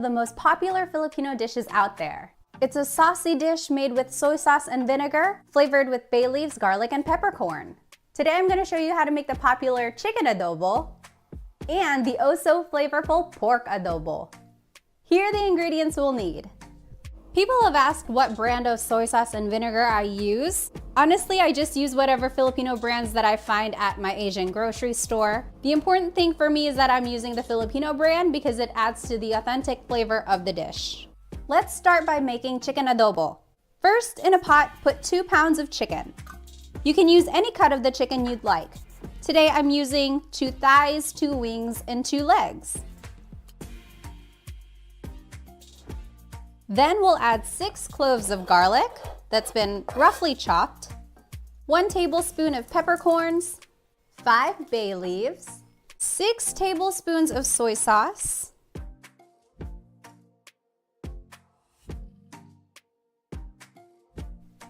The most popular Filipino dishes out there. It's a saucy dish made with soy sauce and vinegar, flavored with bay leaves, garlic, and peppercorn. Today I'm going to show you how to make the popular chicken adobo and the oh-so-flavorful pork adobo. Here are the ingredients we'll need. People have asked what brand of soy sauce and vinegar I use. Honestly, I just use whatever Filipino brands that I find at my Asian grocery store. The important thing for me is that I'm using the Filipino brand because it adds to the authentic flavor of the dish. Let's start by making chicken adobo. First, in a pot, put 2 pounds of chicken. You can use any cut of the chicken you'd like. Today I'm using 2 thighs, 2 wings, and 2 legs. Then we'll add 6 cloves of garlic that's been roughly chopped, 1 tablespoon of peppercorns, 5 bay leaves, 6 tablespoons of soy sauce,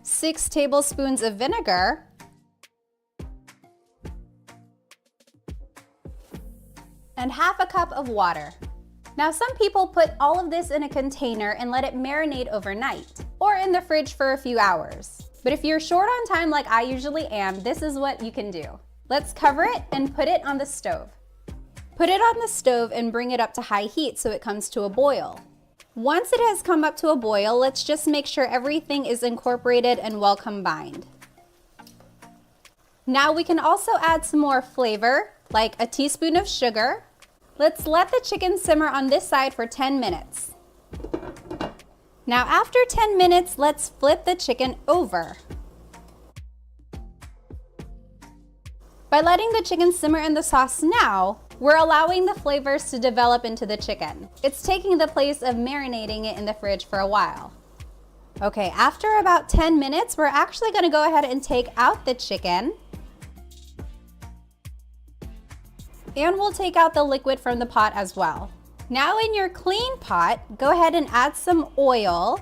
6 tablespoons of vinegar, and half a cup of water. Now, some people put all of this in a container and let it marinate overnight, or in the fridge for a few hours. But if you're short on time like I usually am, this is what you can do. Let's cover it and put it on the stove. Put it on the stove and bring it up to high heat so it comes to a boil. Once it has come up to a boil, let's just make sure everything is incorporated and well combined. Now we can also add some more flavor, like a teaspoon of sugar. Let's let the chicken simmer on this side for 10 minutes. Now after 10 minutes, let's flip the chicken over. By letting the chicken simmer in the sauce now, we're allowing the flavors to develop into the chicken. It's taking the place of marinating it in the fridge for a while. Okay, after about 10 minutes, we're actually gonna go ahead and take out the chicken. And we'll take out the liquid from the pot as well. Now in your clean pot, go ahead and add some oil,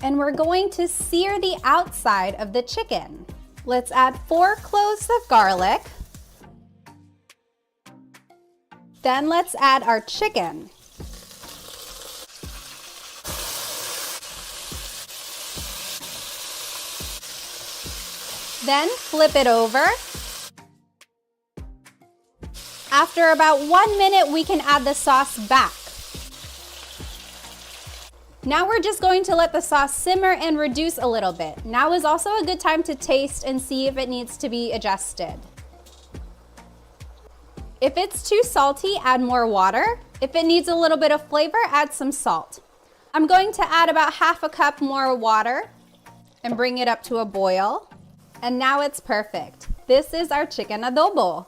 and we're going to sear the outside of the chicken. Let's add 4 cloves of garlic. Then let's add our chicken. Then flip it over. After about 1 minute, we can add the sauce back. Now we're just going to let the sauce simmer and reduce a little bit. Now is also a good time to taste and see if it needs to be adjusted. If it's too salty, add more water. If it needs a little bit of flavor, add some salt. I'm going to add about half a cup more water and bring it up to a boil. And now it's perfect. This is our chicken adobo.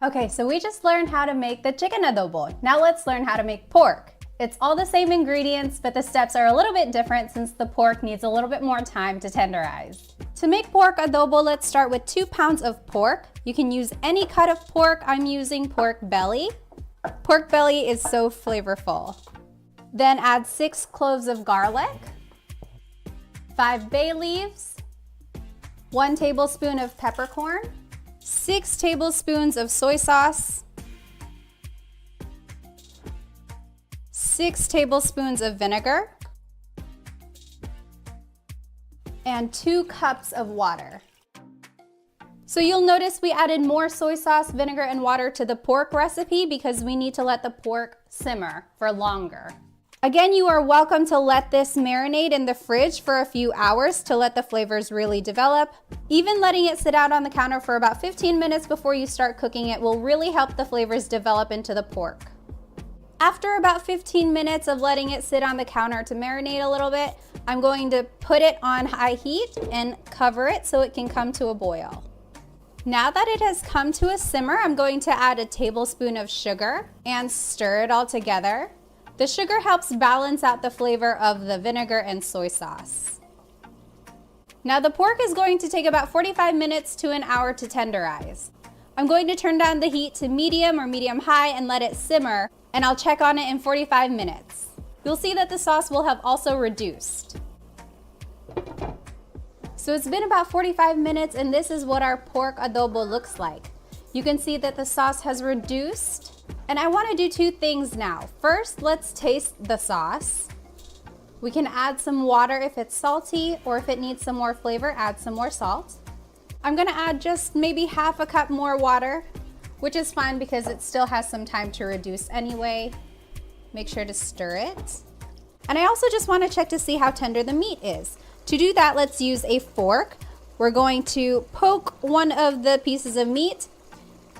Okay, so we just learned how to make the chicken adobo. Now let's learn how to make pork. It's all the same ingredients, but the steps are a little bit different since the pork needs a little bit more time to tenderize. To make pork adobo, let's start with 2 pounds of pork. You can use any cut of pork. I'm using pork belly. Pork belly is so flavorful. Then add 6 cloves of garlic, 5 bay leaves, 1 tablespoon of peppercorn, 6 tablespoons of soy sauce, 6 tablespoons of vinegar, and 2 cups of water. So you'll notice we added more soy sauce, vinegar, and water to the pork recipe because we need to let the pork simmer for longer. Again, you are welcome to let this marinate in the fridge for a few hours to let the flavors really develop. Even letting it sit out on the counter for about 15 minutes before you start cooking it will really help the flavors develop into the pork. After about 15 minutes of letting it sit on the counter to marinate a little bit, I'm going to put it on high heat and cover it so it can come to a boil. Now that it has come to a simmer, I'm going to add a tablespoon of sugar and stir it all together. The sugar helps balance out the flavor of the vinegar and soy sauce. Now the pork is going to take about 45 minutes to an hour to tenderize. I'm going to turn down the heat to medium or medium-high and let it simmer, and I'll check on it in 45 minutes. You'll see that the sauce will have also reduced. So it's been about 45 minutes and this is what our pork adobo looks like. You can see that the sauce has reduced. And I want to do two things now. First, let's taste the sauce. We can add some water if it's salty, or if it needs some more flavor, add some more salt. I'm gonna add just maybe half a cup more water, which is fine because it still has some time to reduce anyway. Make sure to stir it. And I also just want to check to see how tender the meat is. To do that, let's use a fork. We're going to poke one of the pieces of meat.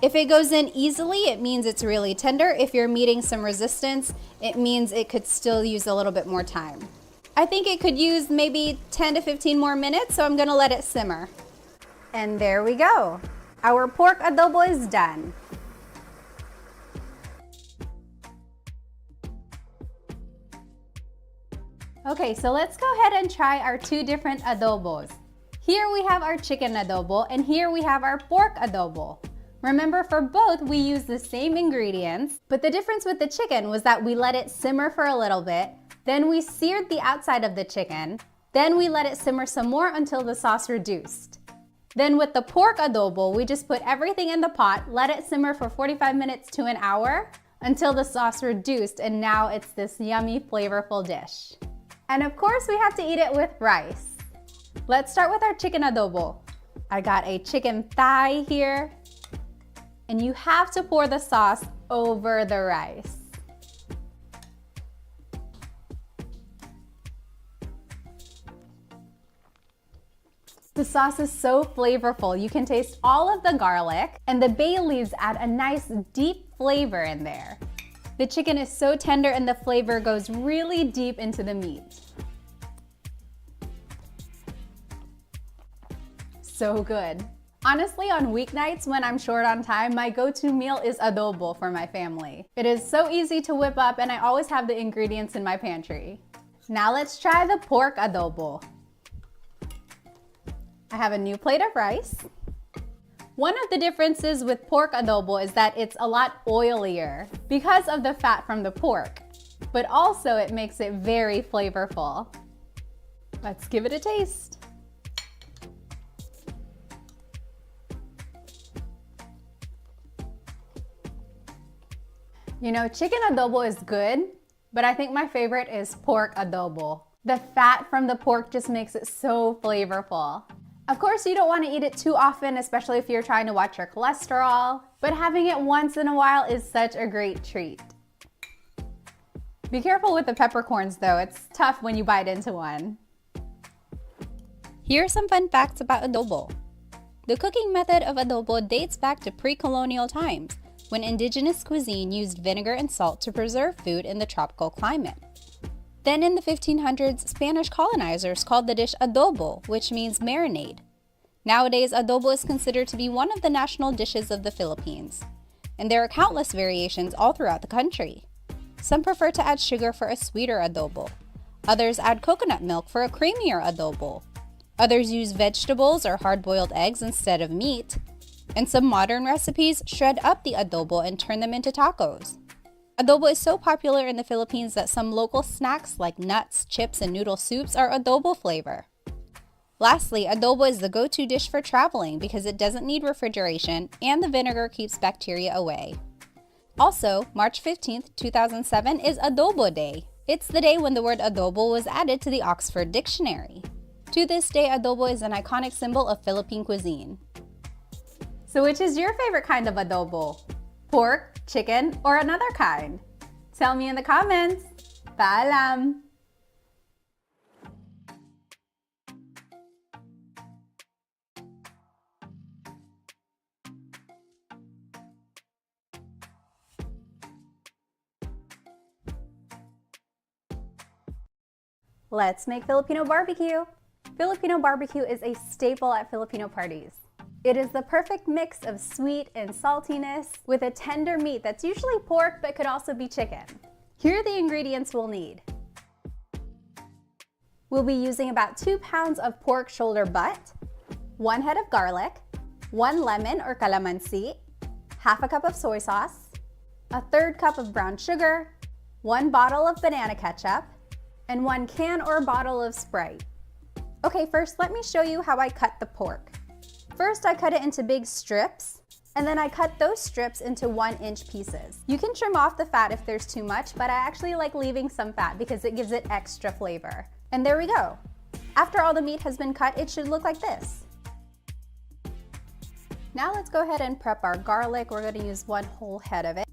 If it goes in easily, it means it's really tender. If you're meeting some resistance, it means it could still use a little bit more time. I think it could use maybe 10 to 15 more minutes, so I'm gonna let it simmer. And there we go. Our pork adobo is done. Okay, so let's go ahead and try our two different adobos. Here we have our chicken adobo, and here we have our pork adobo. Remember, for both, we use the same ingredients, but the difference with the chicken was that we let it simmer for a little bit, then we seared the outside of the chicken, then we let it simmer some more until the sauce reduced. Then with the pork adobo, we just put everything in the pot, let it simmer for 45 minutes to an hour until the sauce reduced, and now it's this yummy, flavorful dish. And of course, we have to eat it with rice. Let's start with our chicken adobo. I got a chicken thigh here. And you have to pour the sauce over the rice. The sauce is so flavorful. You can taste all of the garlic, and the bay leaves add a nice deep flavor in there. The chicken is so tender and the flavor goes really deep into the meat. So good. Honestly, on weeknights when I'm short on time, my go-to meal is adobo for my family. It is so easy to whip up and I always have the ingredients in my pantry. Now let's try the pork adobo. I have a new plate of rice. One of the differences with pork adobo is that it's a lot oilier because of the fat from the pork, but also it makes it very flavorful. Let's give it a taste. You know, chicken adobo is good, but I think my favorite is pork adobo. The fat from the pork just makes it so flavorful. Of course, you don't want to eat it too often, especially if you're trying to watch your cholesterol, but having it once in a while is such a great treat. Be careful with the peppercorns though, it's tough when you bite into one. Here are some fun facts about adobo. The cooking method of adobo dates back to pre-colonial times, when indigenous cuisine used vinegar and salt to preserve food in the tropical climate. Then in the 1500s, Spanish colonizers called the dish adobo, which means marinade. Nowadays, adobo is considered to be one of the national dishes of the Philippines, and there are countless variations all throughout the country. Some prefer to add sugar for a sweeter adobo. Others add coconut milk for a creamier adobo. Others use vegetables or hard-boiled eggs instead of meat. And some modern recipes shred up the adobo and turn them into tacos. Adobo is so popular in the Philippines that some local snacks like nuts, chips, and noodle soups are adobo flavor. Lastly, adobo is the go-to dish for traveling because it doesn't need refrigeration and the vinegar keeps bacteria away. Also, March 15th, 2007 is Adobo Day. It's the day when the word adobo was added to the Oxford Dictionary. To this day, adobo is an iconic symbol of Philippine cuisine. So which is your favorite kind of adobo? Pork, chicken, or another kind? Tell me in the comments. Paalam! Let's make Filipino barbecue. Filipino barbecue is a staple at Filipino parties. It is the perfect mix of sweet and saltiness with a tender meat that's usually pork but could also be chicken. Here are the ingredients we'll need. We'll be using about 2 pounds of pork shoulder butt, 1 head of garlic, 1 lemon or calamansi, half a cup of soy sauce, a 1/3 cup of brown sugar, 1 bottle of banana ketchup, and 1 can or bottle of Sprite. Okay, first let me show you how I cut the pork. First, I cut it into big strips, and then I cut those strips into 1-inch pieces. You can trim off the fat if there's too much, but I actually like leaving some fat because it gives it extra flavor. And there we go. After all the meat has been cut, it should look like this. Now let's go ahead and prep our garlic. We're gonna use 1 whole head of it.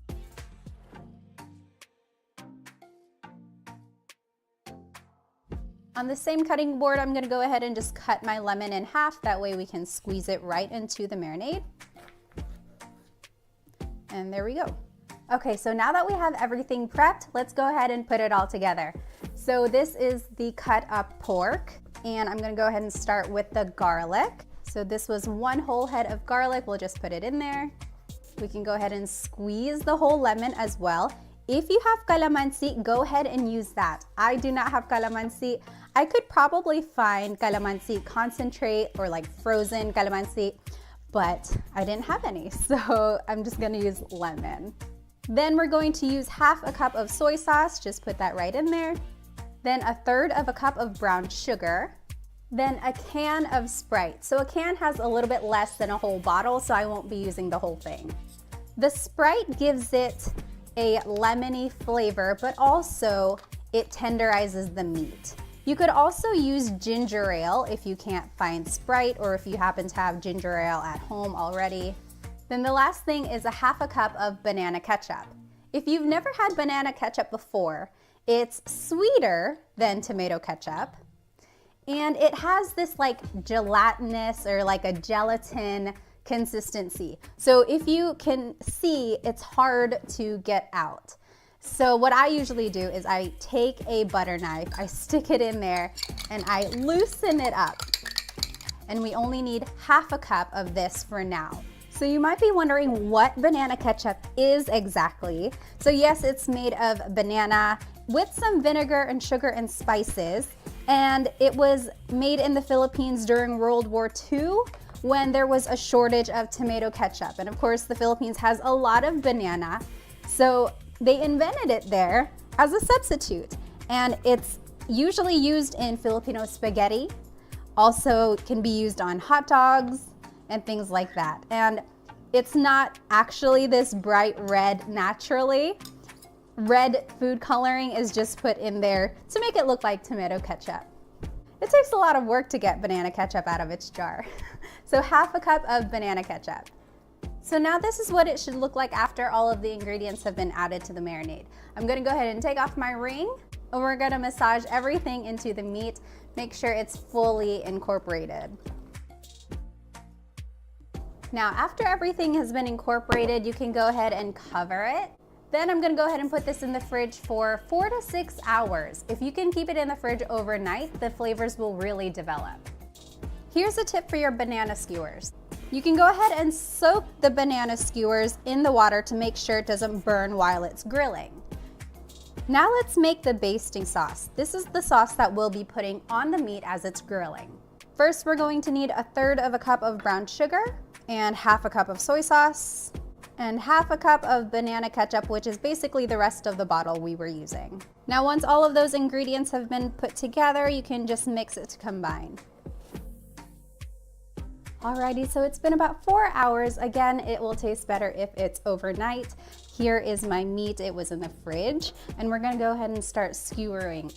On the same cutting board, I'm gonna go ahead and just cut my lemon in half. That way we can squeeze it right into the marinade. And there we go. Okay, so now that we have everything prepped, let's go ahead and put it all together. So this is the cut up pork, and I'm gonna go ahead and start with the garlic. So this was 1 whole head of garlic. We'll just put it in there. We can go ahead and squeeze the whole lemon as well. If you have calamansi, go ahead and use that. I do not have calamansi. I could probably find calamansi concentrate or like frozen calamansi, but I didn't have any, so I'm just gonna use lemon. Then we're going to use 1/2 cup of soy sauce, just put that right in there. Then 1/3 cup of brown sugar. Then a can of Sprite. So a can has a little bit less than a whole bottle, so I won't be using the whole thing. The Sprite gives it a lemony flavor, but also it tenderizes the meat. You could also use ginger ale if you can't find Sprite or if you happen to have ginger ale at home already. Then the last thing is 1/2 cup of banana ketchup. If you've never had banana ketchup before, it's sweeter than tomato ketchup, and it has this like gelatinous or like a gelatin consistency. So if you can see, it's hard to get out. So what I usually do is I take a butter knife, I stick it in there, and I loosen it up. And we only need 1/2 cup of this for now. So you might be wondering what banana ketchup is exactly. So yes, it's made of banana with some vinegar and sugar and spices. And it was made in the Philippines during World War II when there was a shortage of tomato ketchup. And of course, the Philippines has a lot of banana. So they invented it there as a substitute. And it's usually used in Filipino spaghetti. Also can be used on hot dogs and things like that. And it's not actually this bright red naturally. Red food coloring is just put in there to make it look like tomato ketchup. It takes a lot of work to get banana ketchup out of its jar. So 1/2 cup of banana ketchup. So now this is what it should look like after all of the ingredients have been added to the marinade. I'm gonna go ahead and take off my ring, and we're gonna massage everything into the meat, make sure it's fully incorporated. Now after everything has been incorporated, you can go ahead and cover it. Then I'm gonna go ahead and put this in the fridge for 4 to 6 hours. If you can keep it in the fridge overnight, the flavors will really develop. Here's a tip for your banana skewers. You can go ahead and soak the banana skewers in the water to make sure it doesn't burn while it's grilling. Now let's make the basting sauce. This is the sauce that we'll be putting on the meat as it's grilling. First, we're going to need 1/3 cup of brown sugar and 1/2 cup of soy sauce and 1/2 cup of banana ketchup, which is basically the rest of the bottle we were using. Now, once all of those ingredients have been put together, you can just mix it to combine. Alrighty, so it's been about 4 hours. Again, it will taste better if it's overnight. Here is my meat. It was in the fridge, and we're gonna go ahead and start skewering.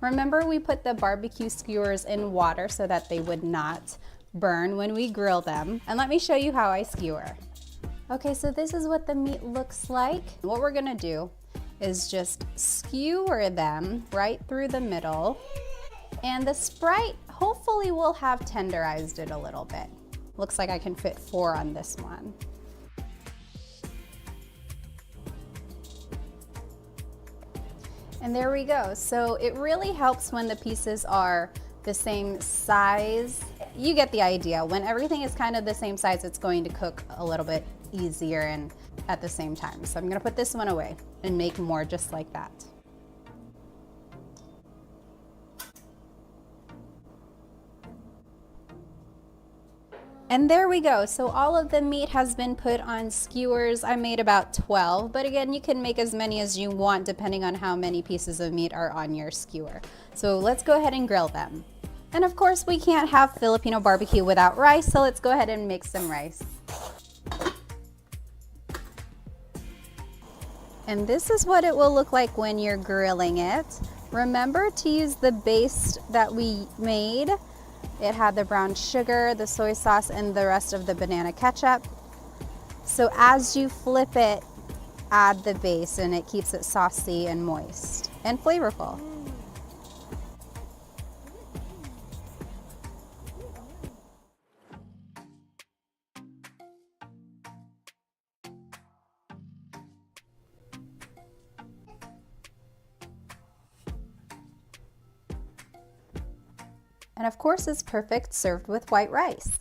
Remember, we put the barbecue skewers in water so that they would not burn when we grill them. And let me show you how I skewer. Okay, so this is what the meat looks like. What we're gonna do is just skewer them right through the middle, and the Sprite hopefully will have tenderized it a little bit. Looks like I can fit 4 on this one. And there we go. So it really helps when the pieces are the same size. You get the idea. When everything is kind of the same size, it's going to cook a little bit easier and at the same time. So I'm gonna put this one away and make more just like that. And there we go. So all of the meat has been put on skewers. I made about 12, but again, you can make as many as you want depending on how many pieces of meat are on your skewer. So let's go ahead and grill them. And of course, we can't have Filipino barbecue without rice, so let's go ahead and mix some rice. And this is what it will look like when you're grilling it. Remember to use the base that we made. It had the brown sugar, the soy sauce, and the rest of the banana ketchup. So as you flip it, add the base and it keeps it saucy and moist and flavorful. And of course, it's perfect served with white rice.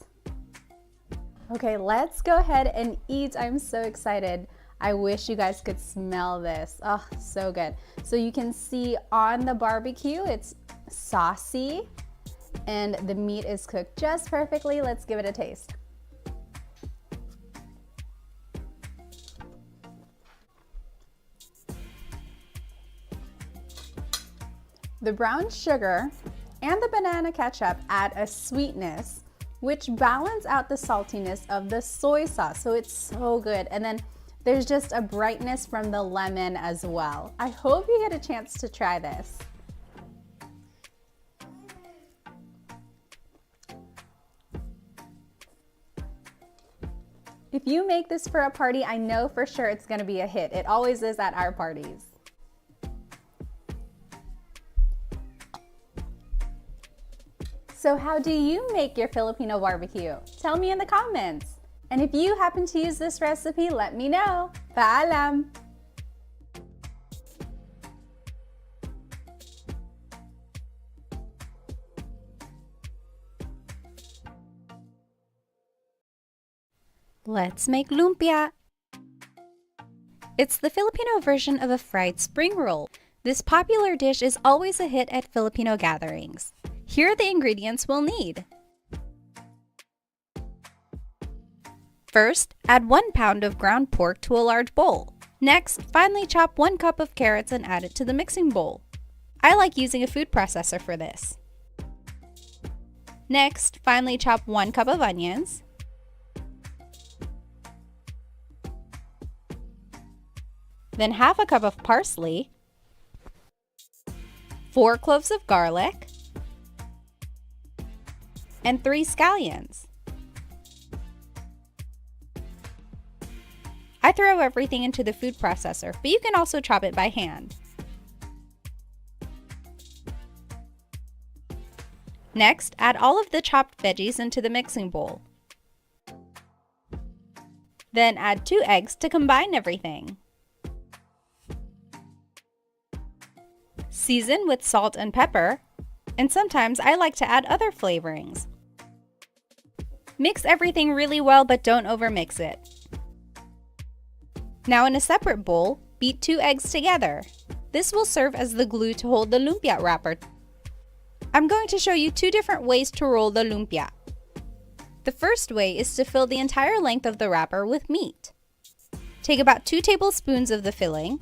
Okay, let's go ahead and eat. I'm so excited. I wish you guys could smell this. Oh, so good. So you can see on the barbecue, it's saucy and the meat is cooked just perfectly. Let's give it a taste. The brown sugar and the banana ketchup add a sweetness which balance out the saltiness of the soy sauce. So it's so good. And then there's just a brightness from the lemon as well. I hope you get a chance to try this. If you make this for a party, I know for sure it's gonna be a hit. It always is at our parties. So how do you make your Filipino barbecue? Tell me in the comments. And if you happen to use this recipe, let me know. Paalam! Let's make lumpia. It's the Filipino version of a fried spring roll. This popular dish is always a hit at Filipino gatherings. Here are the ingredients we'll need. First, add 1 pound of ground pork to a large bowl. Next, finely chop 1 cup of carrots and add it to the mixing bowl. I like using a food processor for this. Next, finely chop 1 cup of onions. Then half a cup of parsley, 4 cloves of garlic, and 3 scallions. I throw everything into the food processor, but you can also chop it by hand. Next, add all of the chopped veggies into the mixing bowl. Then add 2 eggs to combine everything. Season with salt and pepper, and sometimes I like to add other flavorings. Mix everything really well, but don't overmix it. Now in a separate bowl, beat 2 eggs together. This will serve as the glue to hold the lumpia wrapper. I'm going to show you 2 different ways to roll the lumpia. The first way is to fill the entire length of the wrapper with meat. Take about 2 tablespoons of the filling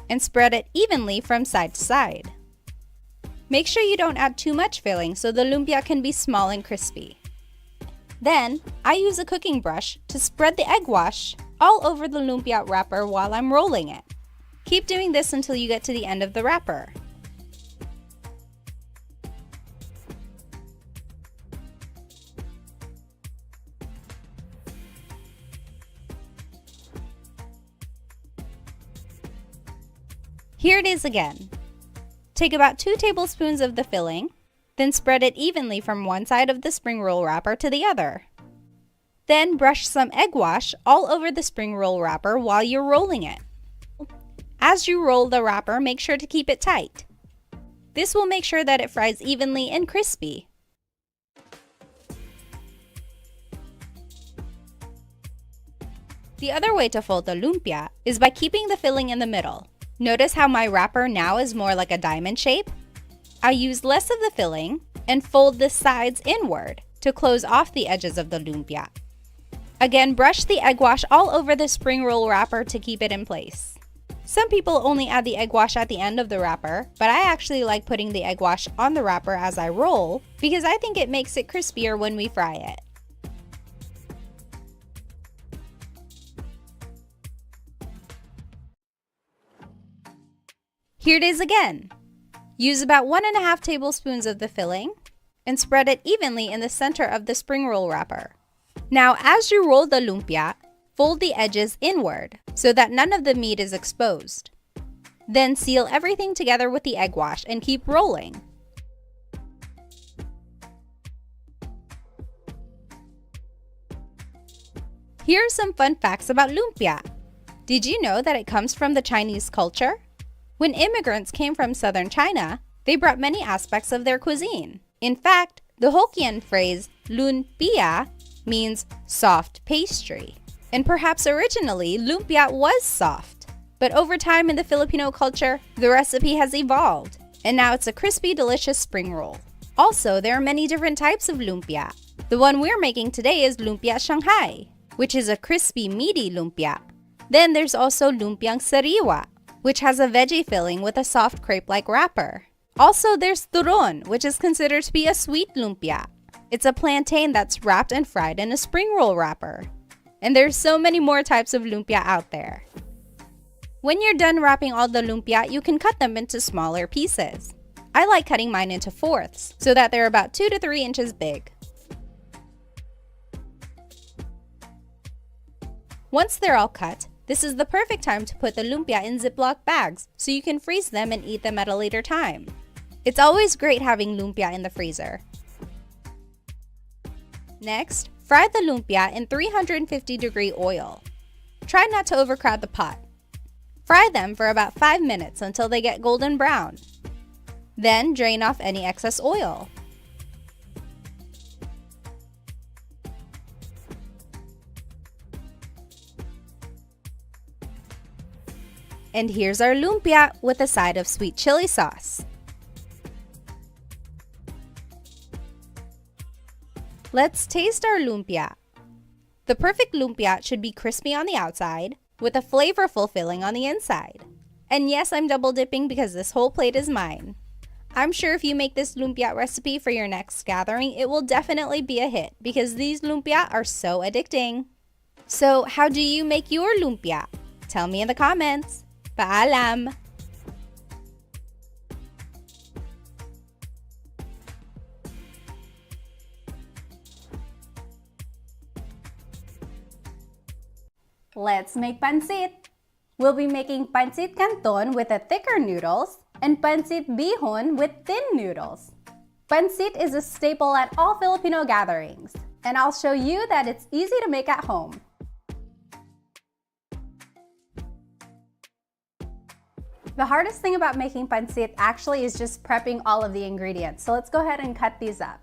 and spread it evenly from side to side. Make sure you don't add too much filling so the lumpia can be small and crispy. Then, I use a cooking brush to spread the egg wash all over the lumpia wrapper while I'm rolling it. Keep doing this until you get to the end of the wrapper. Here it is again. Take about 2 tablespoons of the filling, then spread it evenly from one side of the spring roll wrapper to the other. Then brush some egg wash all over the spring roll wrapper while you're rolling it. As you roll the wrapper, make sure to keep it tight. This will make sure that it fries evenly and crispy. The other way to fold the lumpia is by keeping the filling in the middle. Notice how my wrapper now is more like a diamond shape? I use less of the filling and fold the sides inward to close off the edges of the lumpia. Again, brush the egg wash all over the spring roll wrapper to keep it in place. Some people only add the egg wash at the end of the wrapper, but I actually like putting the egg wash on the wrapper as I roll because I think it makes it crispier when we fry it. Here it is again. Use about 1.5 tablespoons of the filling and spread it evenly in the center of the spring roll wrapper. Now, as you roll the lumpia, fold the edges inward so that none of the meat is exposed. Then seal everything together with the egg wash and keep rolling. Here are some fun facts about lumpia. Did you know that it comes from the Chinese culture? When immigrants came from southern China, they brought many aspects of their cuisine. In fact, the Hokkien phrase lumpia means soft pastry. And perhaps originally, lumpia was soft. But over time in the Filipino culture, the recipe has evolved. And now it's a crispy, delicious spring roll. Also, there are many different types of lumpia. The one we're making today is Lumpia Shanghai, which is a crispy, meaty lumpia. Then there's also Lumpiang Sariwa, which has a veggie filling with a soft crepe-like wrapper. Also, there's Turon, which is considered to be a sweet lumpia. It's a plantain that's wrapped and fried in a spring roll wrapper. And there's so many more types of lumpia out there. When you're done wrapping all the lumpia, you can cut them into smaller pieces. I like cutting mine into fourths, so that they're about 2 to 3 inches big. Once they're all cut, this is the perfect time to put the lumpia in Ziploc bags so you can freeze them and eat them at a later time. It's always great having lumpia in the freezer. Next, fry the lumpia in 350-degree oil. Try not to overcrowd the pot. Fry them for about 5 minutes until they get golden brown. Then drain off any excess oil. And here's our lumpia with a side of sweet chili sauce. Let's taste our lumpia. The perfect lumpia should be crispy on the outside with a flavorful filling on the inside. And yes, I'm double dipping because this whole plate is mine. I'm sure if you make this lumpia recipe for your next gathering, it will definitely be a hit because these lumpia are so addicting. So how do you make your lumpia? Tell me in the comments. Paalam! Let's make pancit! We'll be making Pancit Canton with the thicker noodles and Pancit Bihon with thin noodles. Pancit is a staple at all Filipino gatherings, and I'll show you that it's easy to make at home. The hardest thing about making pancit actually is just prepping all of the ingredients. So let's go ahead and cut these up.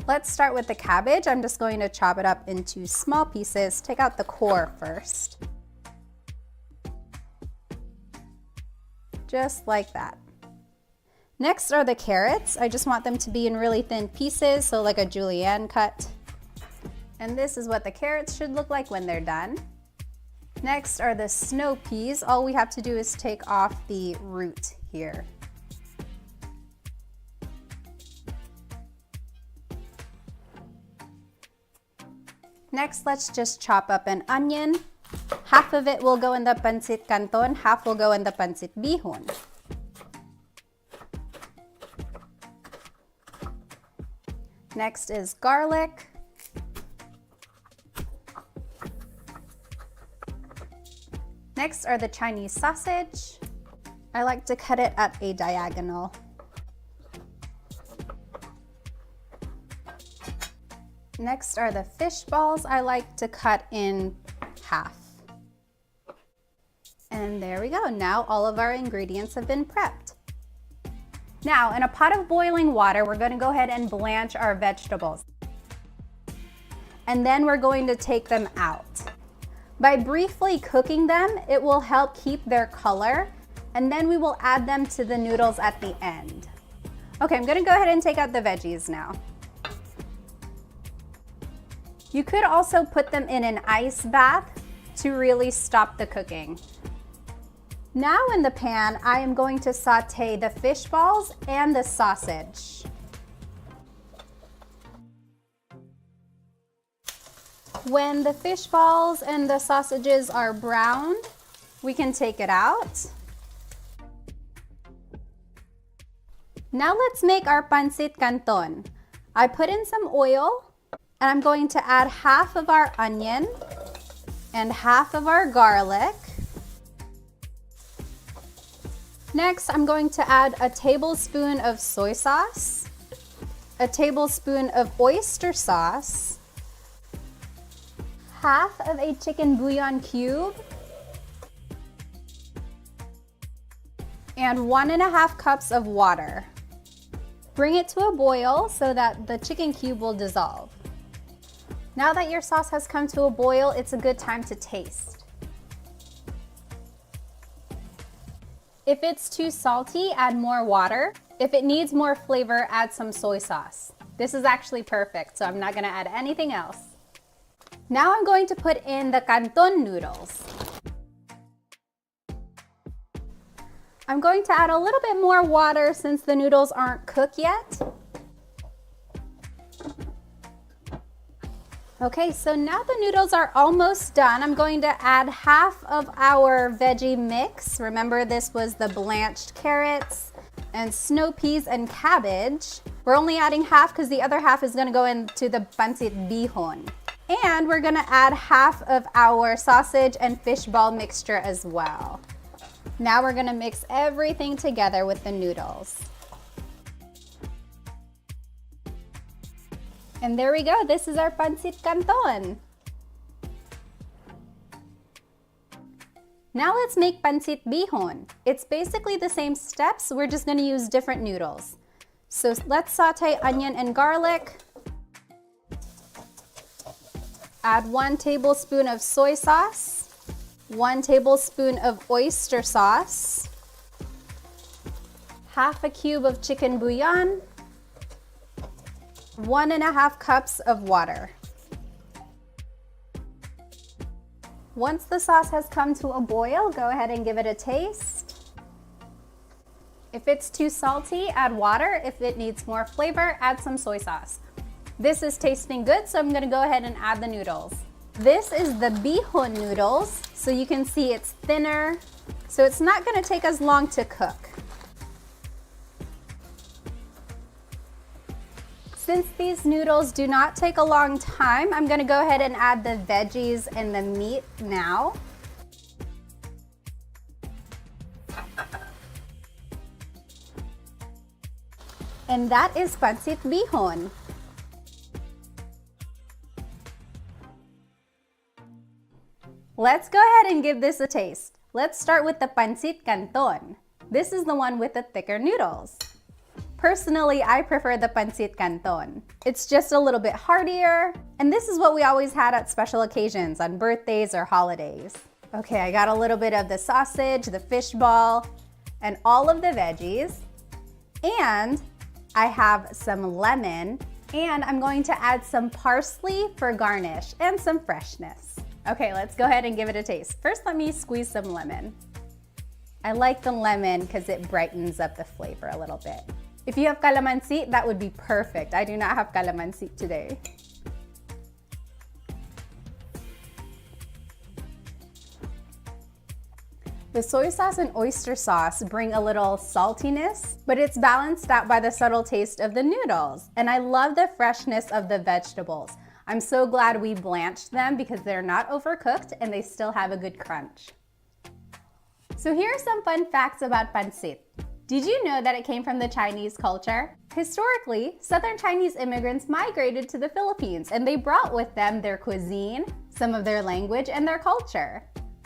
Let's start with the cabbage. I'm just going to chop it up into small pieces. Take out the core first. Just like that. Next are the carrots. I just want them to be in really thin pieces, so like a julienne cut. And this is what the carrots should look like when they're done. Next are the snow peas. All we have to do is take off the root here. Next, let's just chop up an onion. Half of it will go in the Pancit Canton, half will go in the Pancit Bihon. Next is garlic. Next are the Chinese sausage. I like to cut it at a diagonal. Next are the fish balls. I like to cut in half. And there we go. Now all of our ingredients have been prepped. Now in a pot of boiling water, we're going to go ahead and blanch our vegetables. And then we're going to take them out. By briefly cooking them, it will help keep their color, and then we will add them to the noodles at the end. Okay, I'm gonna go ahead and take out the veggies now. You could also put them in an ice bath to really stop the cooking. Now in the pan, I am going to saute the fish balls and the sausage. When the fish balls and the sausages are browned, we can take it out. Now let's make our Pancit Canton. I put in some oil and I'm going to add half of our onion and half of our garlic. Next, I'm going to add a tablespoon of soy sauce, a tablespoon of oyster sauce, half of a chicken bouillon cube, and 1.5 cups of water. Bring it to a boil so that the chicken cube will dissolve. Now that your sauce has come to a boil, it's a good time to taste. If it's too salty, add more water. If it needs more flavor, add some soy sauce. This is actually perfect, so I'm not gonna add anything else. Now I'm going to put in the Canton noodles. I'm going to add a little bit more water since the noodles aren't cooked yet. Okay, so now the noodles are almost done. I'm going to add half of our veggie mix. Remember, this was the blanched carrots and snow peas and cabbage. We're only adding half because the other half is gonna go into the Pancit Bihon. And we're gonna add half of our sausage and fish ball mixture as well. Now we're gonna mix everything together with the noodles. And there we go, this is our Pancit Canton. Now let's make Pancit Bihon. It's basically the same steps, we're just gonna use different noodles. So let's saute onion and garlic. Add 1 tablespoon of soy sauce. 1 tablespoon of oyster sauce, half a cube of chicken bouillon, 1.5 cups of water. Once the sauce has come to a boil, go ahead and give it a taste. If it's too salty, add water. If it needs more flavor, add some soy sauce. This is tasting good, so I'm gonna go ahead and add the noodles. This is the Bihon noodles, so you can see it's thinner, so it's not gonna take as long to cook. Since these noodles do not take a long time, I'm gonna go ahead and add the veggies and the meat now. And that is Pancit Bihon. Let's go ahead and give this a taste. Let's start with the Pancit Canton. This is the one with the thicker noodles. Personally, I prefer the Pancit Canton. It's just a little bit heartier, and this is what we always had at special occasions, on birthdays or holidays. Okay, I got a little bit of the sausage, the fish ball, and all of the veggies. And I have some lemon, and I'm going to add some parsley for garnish and some freshness. Okay, let's go ahead and give it a taste. First, let me squeeze some lemon. I like the lemon because it brightens up the flavor a little bit. If you have calamansi, that would be perfect. I do not have calamansi today. The soy sauce and oyster sauce bring a little saltiness, but it's balanced out by the subtle taste of the noodles. And I love the freshness of the vegetables. I'm so glad we blanched them because they're not overcooked and they still have a good crunch. So here are some fun facts about pancit. Did you know that it came from the Chinese culture? Historically, Southern Chinese immigrants migrated to the Philippines and they brought with them their cuisine, some of their language, and their culture.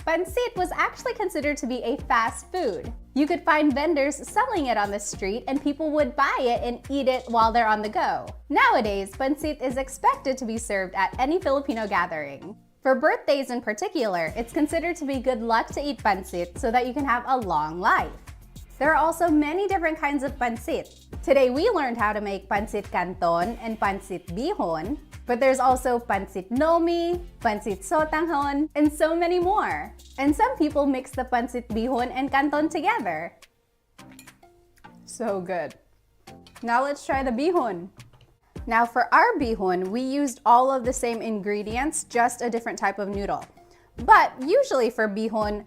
Pancit was actually considered to be a fast food. You could find vendors selling it on the street and people would buy it and eat it while they're on the go. Nowadays, pancit is expected to be served at any Filipino gathering. For birthdays in particular, it's considered to be good luck to eat pancit so that you can have a long life. There are also many different kinds of pancit. Today we learned how to make Pancit Canton and Pancit Bihon, but there's also Pancit Nomi, Pancit Sotanghon, and so many more. And some people mix the Pancit Bihon and Canton together. So good. Now let's try the Bihon. Now for our Bihon, we used all of the same ingredients, just a different type of noodle. But usually for Bihon,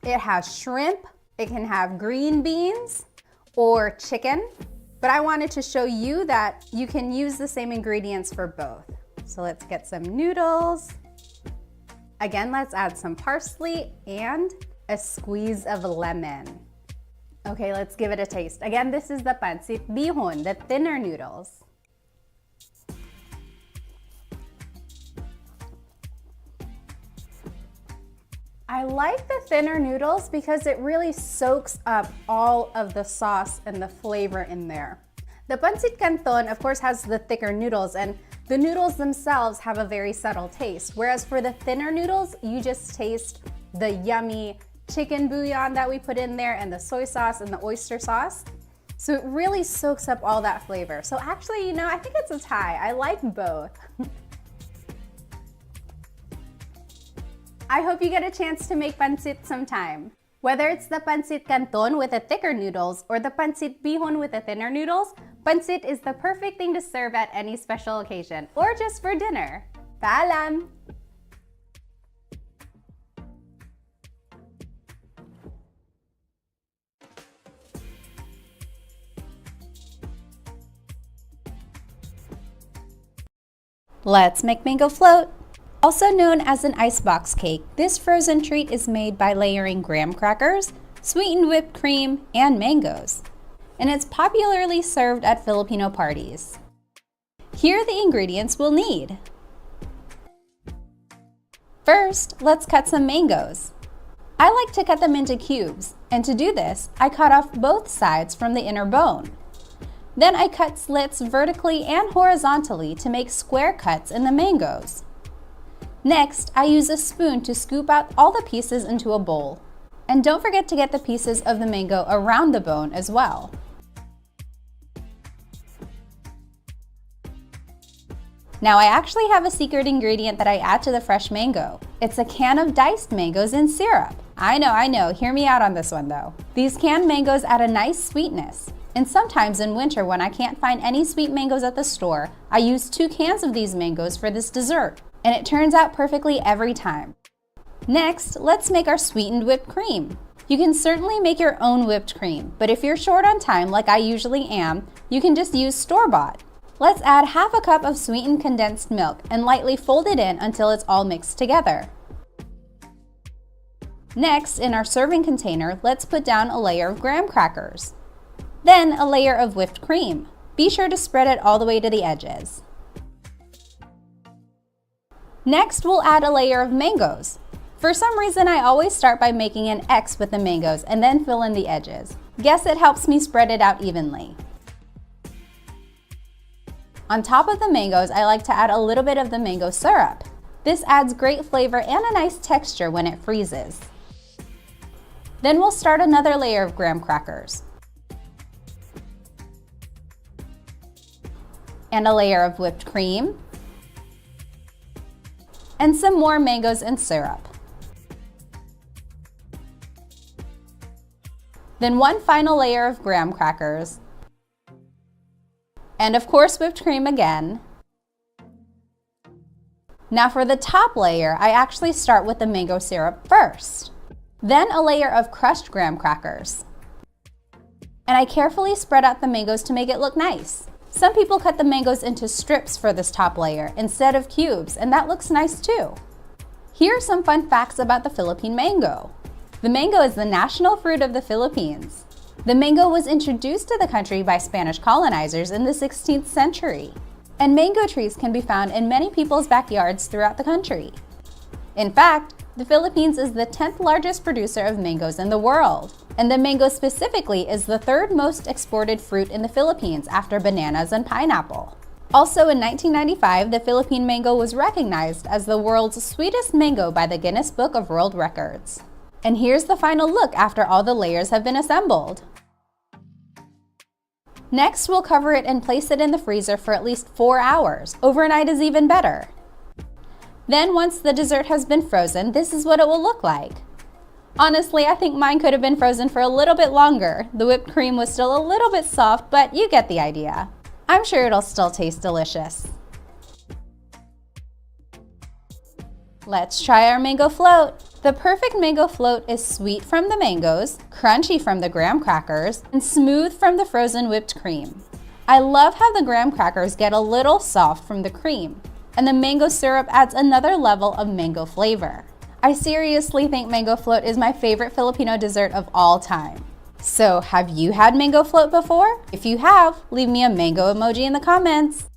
it has shrimp, it can have green beans, or chicken. But I wanted to show you that you can use the same ingredients for both. So let's get some noodles. Again, let's add some parsley and a squeeze of lemon. Okay, let's give it a taste. Again, this is the Pancit Bihon, the thinner noodles. I like the thinner noodles because it really soaks up all of the sauce and the flavor in there. The Pancit Canton, of course, has the thicker noodles, and the noodles themselves have a very subtle taste. Whereas for the thinner noodles, you just taste the yummy chicken bouillon that we put in there and the soy sauce and the oyster sauce. So it really soaks up all that flavor. So actually, you know, I think it's a tie. I like both. I hope you get a chance to make pancit sometime. Whether it's the Pancit Canton with the thicker noodles or the Pancit Bihon with the thinner noodles, pancit is the perfect thing to serve at any special occasion or just for dinner. Paalam! Let's make mango float. Also known as an icebox cake, this frozen treat is made by layering graham crackers, sweetened whipped cream, and mangoes. And it's popularly served at Filipino parties. Here are the ingredients we'll need. First, let's cut some mangoes. I like to cut them into cubes, and to do this, I cut off both sides from the inner bone. Then I cut slits vertically and horizontally to make square cuts in the mangoes. Next, I use a spoon to scoop out all the pieces into a bowl. And don't forget to get the pieces of the mango around the bone as well. Now I actually have a secret ingredient that I add to the fresh mango. It's a can of diced mangoes in syrup. I know, hear me out on this one though. These canned mangoes add a nice sweetness. And sometimes in winter when I can't find any sweet mangoes at the store, I use 2 cans of these mangoes for this dessert. And it turns out perfectly every time. Next, let's make our sweetened whipped cream. You can certainly make your own whipped cream, but if you're short on time like I usually am, you can just use store-bought. Let's add half a cup of sweetened condensed milk and lightly fold it in until it's all mixed together. Next, in our serving container, let's put down a layer of graham crackers. Then a layer of whipped cream. Be sure to spread it all the way to the edges. Next, we'll add a layer of mangoes. For some reason, I always start by making an X with the mangoes and then fill in the edges. Guess it helps me spread it out evenly. On top of the mangoes, I like to add a little bit of the mango syrup. This adds great flavor and a nice texture when it freezes. Then we'll start another layer of graham crackers. And a layer of whipped cream. And some more mangoes and syrup. Then one final layer of graham crackers. And of course whipped cream again. Now for the top layer, I actually start with the mango syrup first. Then a layer of crushed graham crackers. And I carefully spread out the mangoes to make it look nice. Some people cut the mangoes into strips for this top layer instead of cubes, and that looks nice too. Here are some fun facts about the Philippine mango. The mango is the national fruit of the Philippines. The mango was introduced to the country by Spanish colonizers in the 16th century. And mango trees can be found in many people's backyards throughout the country. In fact, the Philippines is the 10th largest producer of mangoes in the world. And the mango specifically is the 3rd most exported fruit in the Philippines after bananas and pineapple. Also in 1995, the Philippine mango was recognized as the world's sweetest mango by the Guinness Book of World Records. And here's the final look after all the layers have been assembled. Next, we'll cover it and place it in the freezer for at least 4 hours. Overnight is even better. Then once the dessert has been frozen, this is what it will look like. Honestly, I think mine could have been frozen for a little bit longer. The whipped cream was still a little bit soft, but you get the idea. I'm sure it'll still taste delicious. Let's try our mango float. The perfect mango float is sweet from the mangoes, crunchy from the graham crackers, and smooth from the frozen whipped cream. I love how the graham crackers get a little soft from the cream, and the mango syrup adds another level of mango flavor. I seriously think mango float is my favorite Filipino dessert of all time. So, have you had mango float before? If you have, leave me a mango emoji in the comments.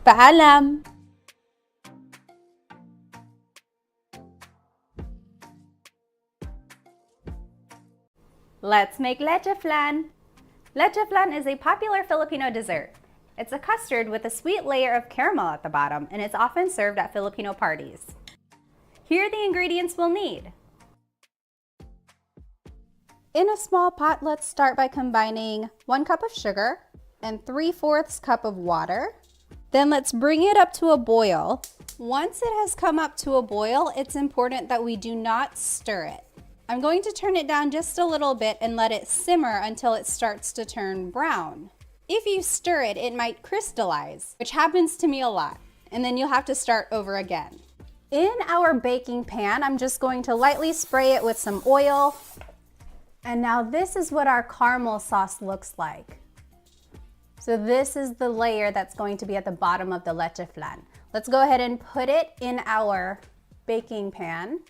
Paalam! Let's make leche flan. Leche flan is a popular Filipino dessert. It's a custard with a sweet layer of caramel at the bottom, and it's often served at Filipino parties. Here are the ingredients we'll need. In a small pot, let's start by combining 1 cup of sugar and 3/4 cup of water. Then let's bring it up to a boil. Once it has come up to a boil, it's important that we do not stir it. I'm going to turn it down just a little bit and let it simmer until it starts to turn brown. If you stir it, it might crystallize, which happens to me a lot, and then you'll have to start over again. In our baking pan, I'm just going to lightly spray it with some oil. And now this is what our caramel sauce looks like. So this is the layer that's going to be at the bottom of the leche flan. Let's go ahead and put it in our baking pan.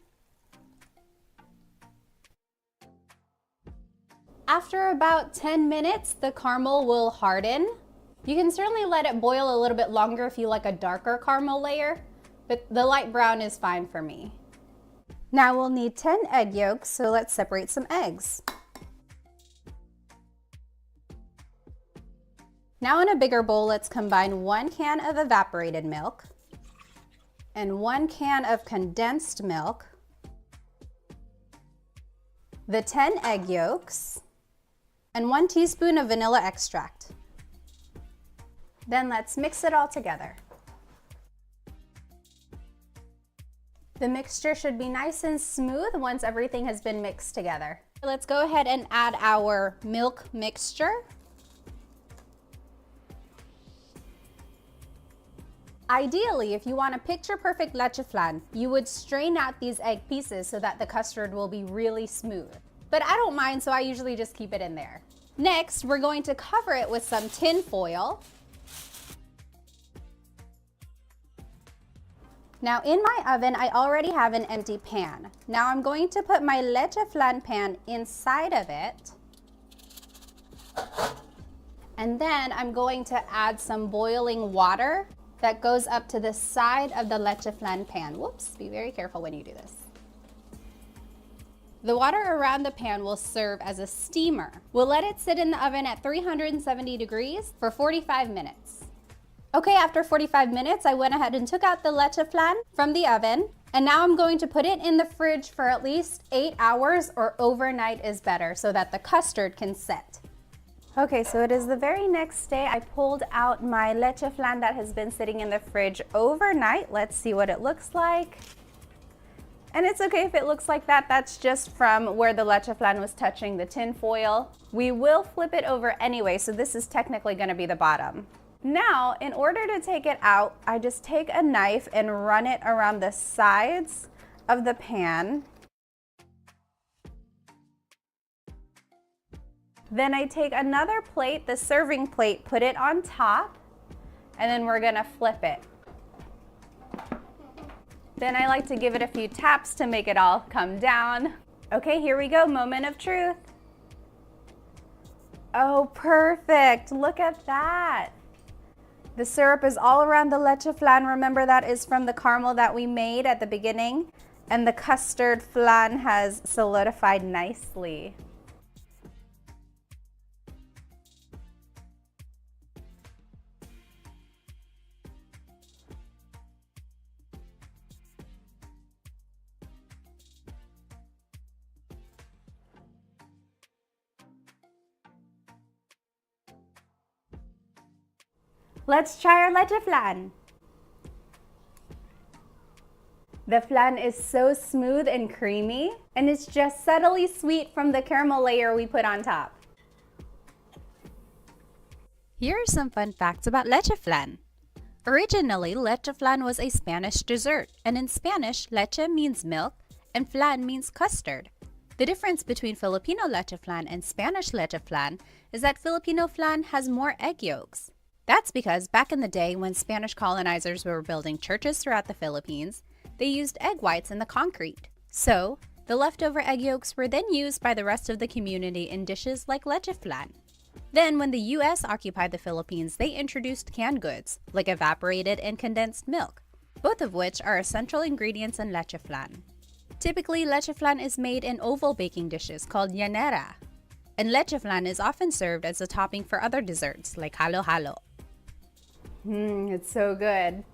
After about 10 minutes, the caramel will harden. You can certainly let it boil a little bit longer if you like a darker caramel layer, but the light brown is fine for me. Now we'll need 10 egg yolks, so let's separate some eggs. Now in a bigger bowl, let's combine 1 can of evaporated milk and 1 can of condensed milk, the 10 egg yolks, and 1 teaspoon of vanilla extract. Then let's mix it all together. The mixture should be nice and smooth once everything has been mixed together. Let's go ahead and add our milk mixture. Ideally, if you want a picture-perfect leche flan, you would strain out these egg pieces so that the custard will be really smooth. But I don't mind, so I usually just keep it in there. Next, we're going to cover it with some tin foil. Now in my oven, I already have an empty pan. Now I'm going to put my leche flan pan inside of it. And then I'm going to add some boiling water that goes up to the side of the leche flan pan. Whoops, be very careful when you do this. The water around the pan will serve as a steamer. We'll let it sit in the oven at 370 degrees for 45 minutes. Okay, after 45 minutes, I went ahead and took out the leche flan from the oven, and now I'm going to put it in the fridge for at least 8 hours, or overnight is better, so that the custard can set. Okay, so it is the very next day. I pulled out my leche flan that has been sitting in the fridge overnight. Let's see what it looks like. And it's okay if it looks like that. That's just from where the leche flan was touching the tin foil. We will flip it over anyway, so this is technically going to be the bottom. Now, in order to take it out, I just take a knife and run it around the sides of the pan. Then I take another plate, the serving plate, put it on top, and then we're gonna flip it. Then I like to give it a few taps to make it all come down. Okay, here we go, moment of truth. Oh, perfect, look at that. The syrup is all around the leche flan. Remember, that is from the caramel that we made at the beginning, and the custard flan has solidified nicely. Let's try our leche flan. The flan is so smooth and creamy, and it's just subtly sweet from the caramel layer we put on top. Here are some fun facts about leche flan. Originally, leche flan was a Spanish dessert, and in Spanish, leche means milk and flan means custard. The difference between Filipino leche flan and Spanish leche flan is that Filipino flan has more egg yolks. That's because back in the day when Spanish colonizers were building churches throughout the Philippines, they used egg whites in the concrete. So, the leftover egg yolks were then used by the rest of the community in dishes like leche flan. Then, when the US occupied the Philippines, they introduced canned goods, like evaporated and condensed milk, both of which are essential ingredients in leche flan. Typically, leche flan is made in oval baking dishes called llanera, and leche flan is often served as a topping for other desserts like halo-halo. It's so good.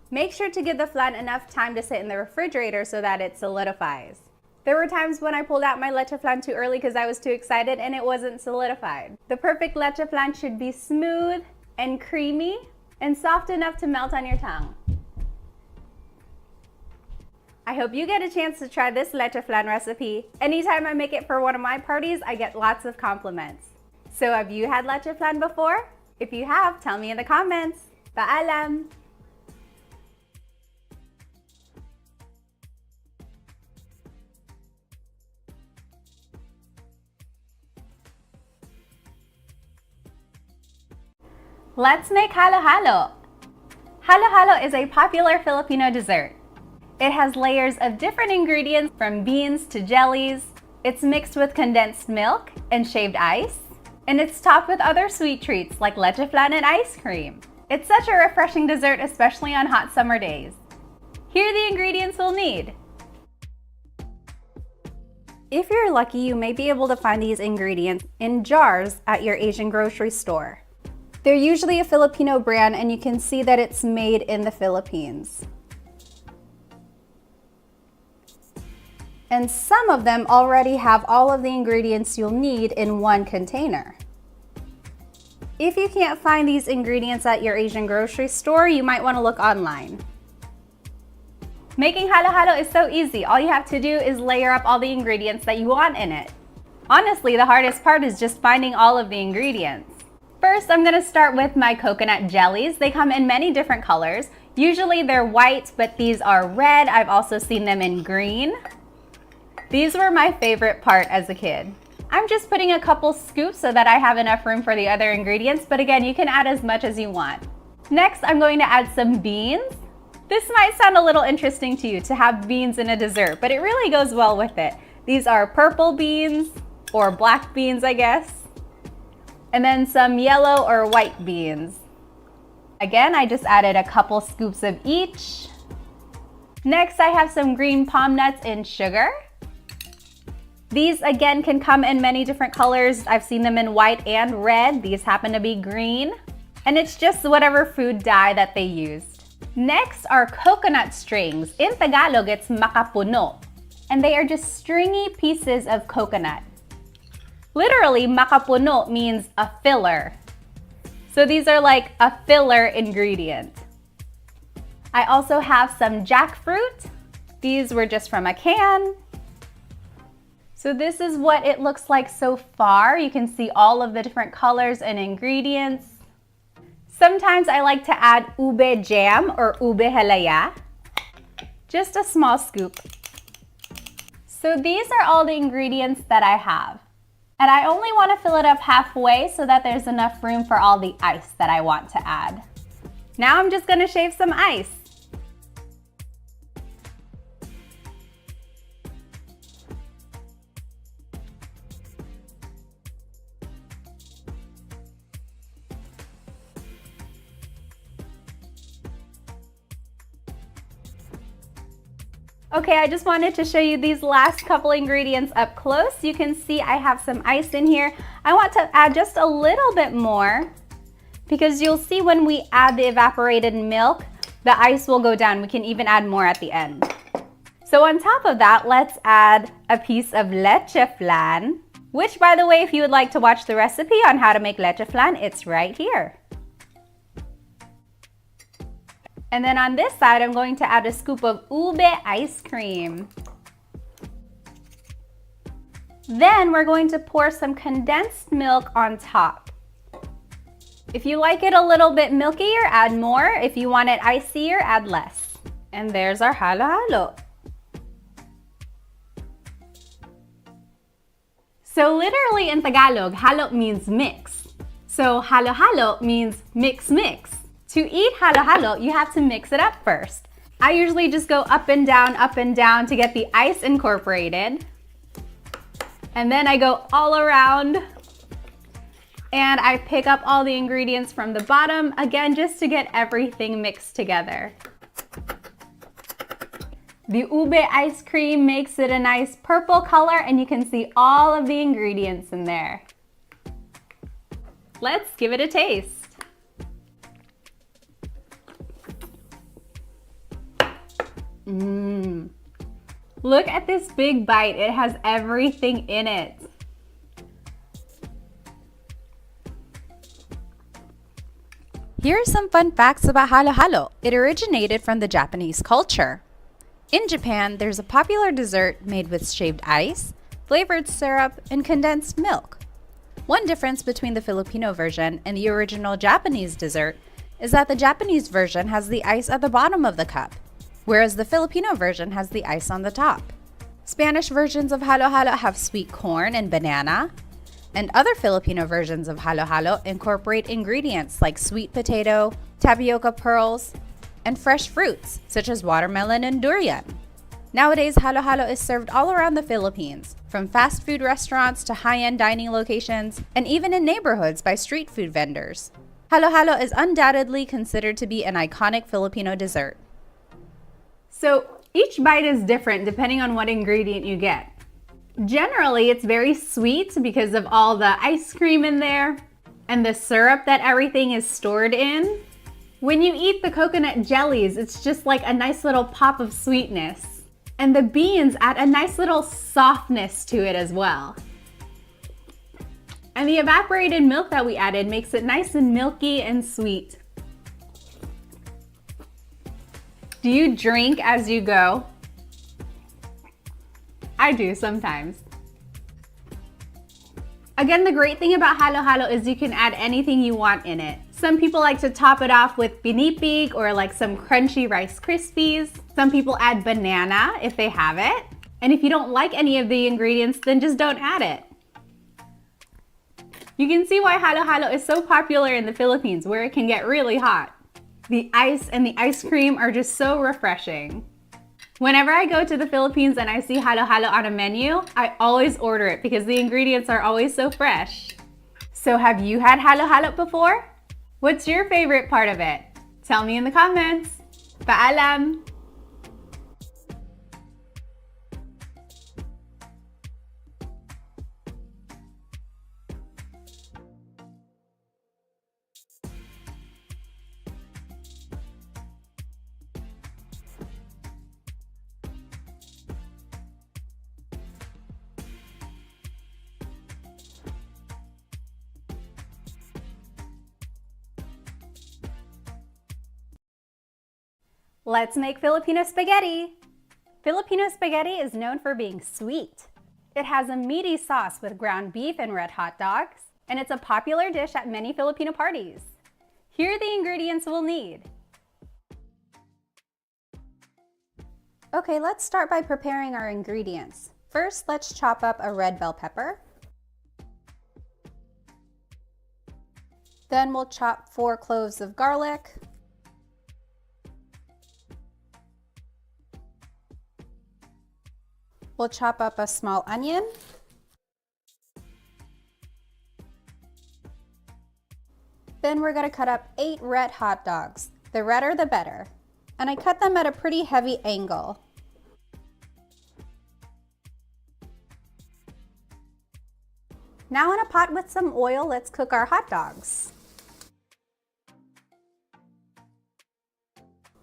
Make sure to give the flan enough time to sit in the refrigerator so that it solidifies. There were times when I pulled out my leche flan too early because I was too excited and it wasn't solidified. The perfect leche flan should be smooth and creamy and soft enough to melt on your tongue. I hope you get a chance to try this leche flan recipe. Anytime I make it for one of my parties, I get lots of compliments. So have you had leche flan before? If you have, tell me in the comments. Paalam! Let's make halo-halo. Halo-halo is a popular Filipino dessert. It has layers of different ingredients from beans to jellies. It's mixed with condensed milk and shaved ice. And it's topped with other sweet treats like leche flan and ice cream. It's such a refreshing dessert, especially on hot summer days. Here are the ingredients we'll need. If you're lucky, you may be able to find these ingredients in jars at your Asian grocery store. They're usually a Filipino brand, and you can see that it's made in the Philippines. And some of them already have all of the ingredients you'll need in one container. If you can't find these ingredients at your Asian grocery store, you might want to look online. Making halo-halo is so easy. All you have to do is layer up all the ingredients that you want in it. Honestly, the hardest part is just finding all of the ingredients. First, I'm going to start with my coconut jellies. They come in many different colors. Usually they're white, but these are red. I've also seen them in green. These were my favorite part as a kid. I'm just putting a couple scoops so that I have enough room for the other ingredients, but again, you can add as much as you want. Next, I'm going to add some beans. This might sound a little interesting to you to have beans in a dessert, but it really goes well with it. These are purple beans, or black beans, I guess. And then some yellow or white beans. Again, I just added a couple scoops of each. Next, I have some green palm nuts and sugar. These again can come in many different colors. I've seen them in white and red. These happen to be green. And it's just whatever food dye that they used. Next are coconut strings. In Tagalog, it's makapuno. And they are just stringy pieces of coconut. Literally, makapuno means a filler. So these are like a filler ingredient. I also have some jackfruit. These were just from a can. So this is what it looks like so far. You can see all of the different colors and ingredients. Sometimes I like to add ube jam or ube halaya. Just a small scoop. So these are all the ingredients that I have. And I only want to fill it up halfway so that there's enough room for all the ice that I want to add. Now I'm just going to shave some ice. Okay, I just wanted to show you these last couple ingredients up close. You can see I have some ice in here. I want to add just a little bit more because you'll see when we add the evaporated milk, the ice will go down. We can even add more at the end. So on top of that, let's add a piece of leche flan. Which, by the way, if you would like to watch the recipe on how to make leche flan, it's right here. And then on this side, I'm going to add a scoop of ube ice cream. Then we're going to pour some condensed milk on top. If you like it a little bit milkier, add more. If you want it icier, add less. And there's our halo-halo. So literally in Tagalog, halo means mix. So halo-halo means mix-mix. To eat halo-halo, you have to mix it up first. I usually just go up and down to get the ice incorporated. And then I go all around and I pick up all the ingredients from the bottom, again, just to get everything mixed together. The ube ice cream makes it a nice purple color and you can see all of the ingredients in there. Let's give it a taste. Look at this big bite. It has everything in it. Here are some fun facts about halo-halo. It originated from the Japanese culture. In Japan, there's a popular dessert made with shaved ice, flavored syrup, and condensed milk. One difference between the Filipino version and the original Japanese dessert is that the Japanese version has the ice at the bottom of the cup, whereas the Filipino version has the ice on the top. Spanish versions of halo-halo have sweet corn and banana, and other Filipino versions of halo-halo incorporate ingredients like sweet potato, tapioca pearls, and fresh fruits such as watermelon and durian. Nowadays, halo-halo is served all around the Philippines, from fast food restaurants to high-end dining locations, and even in neighborhoods by street food vendors. Halo-halo is undoubtedly considered to be an iconic Filipino dessert. So each bite is different depending on what ingredient you get. Generally, it's very sweet because of all the ice cream in there and the syrup that everything is stored in. When you eat the coconut jellies, it's just like a nice little pop of sweetness. And the beans add a nice little softness to it as well. And the evaporated milk that we added makes it nice and milky and sweet. Do you drink as you go? I do sometimes. Again, the great thing about halo-halo is you can add anything you want in it. Some people like to top it off with pinipig or like some crunchy Rice Krispies. Some people add banana if they have it. And if you don't like any of the ingredients, then just don't add it. You can see why halo-halo is so popular in the Philippines, where it can get really hot. The ice and the ice cream are just so refreshing. Whenever I go to the Philippines and I see halo-halo on a menu, I always order it because the ingredients are always so fresh. So have you had halo-halo before? What's your favorite part of it? Tell me in the comments. Paalam! Let's make Filipino spaghetti. Filipino spaghetti is known for being sweet. It has a meaty sauce with ground beef and red hot dogs, and it's a popular dish at many Filipino parties. Here are the ingredients we'll need. Okay, let's start by preparing our ingredients. First, let's chop up a red bell pepper. Then we'll chop 4 cloves of garlic. We'll chop up a small onion. Then we're going to cut up 8 red hot dogs. The redder the better. And I cut them at a pretty heavy angle. Now in a pot with some oil, let's cook our hot dogs.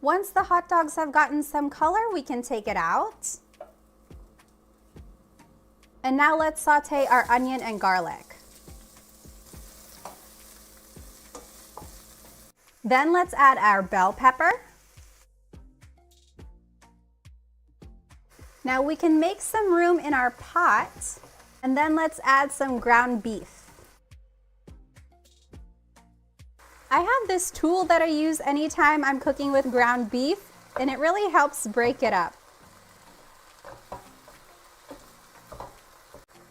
Once the hot dogs have gotten some color, we can take it out. And now let's saute our onion and garlic. Then let's add our bell pepper. Now we can make some room in our pot, and then let's add some ground beef. I have this tool that I use anytime I'm cooking with ground beef, and it really helps break it up.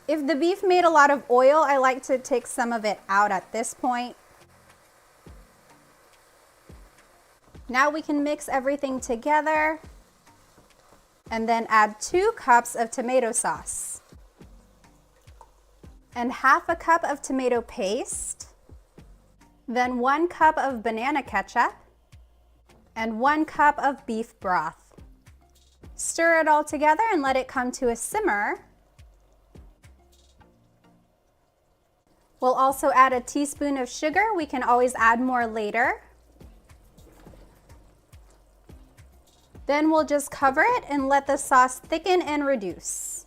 If the beef made a lot of oil, I like to take some of it out at this point. Now we can mix everything together and then add 2 cups of tomato sauce and half a cup of tomato paste, then 1 cup of banana ketchup and 1 cup of beef broth. Stir it all together and let it come to a simmer. We'll also add a teaspoon of sugar. We can always add more later. Then we'll just cover it and let the sauce thicken and reduce.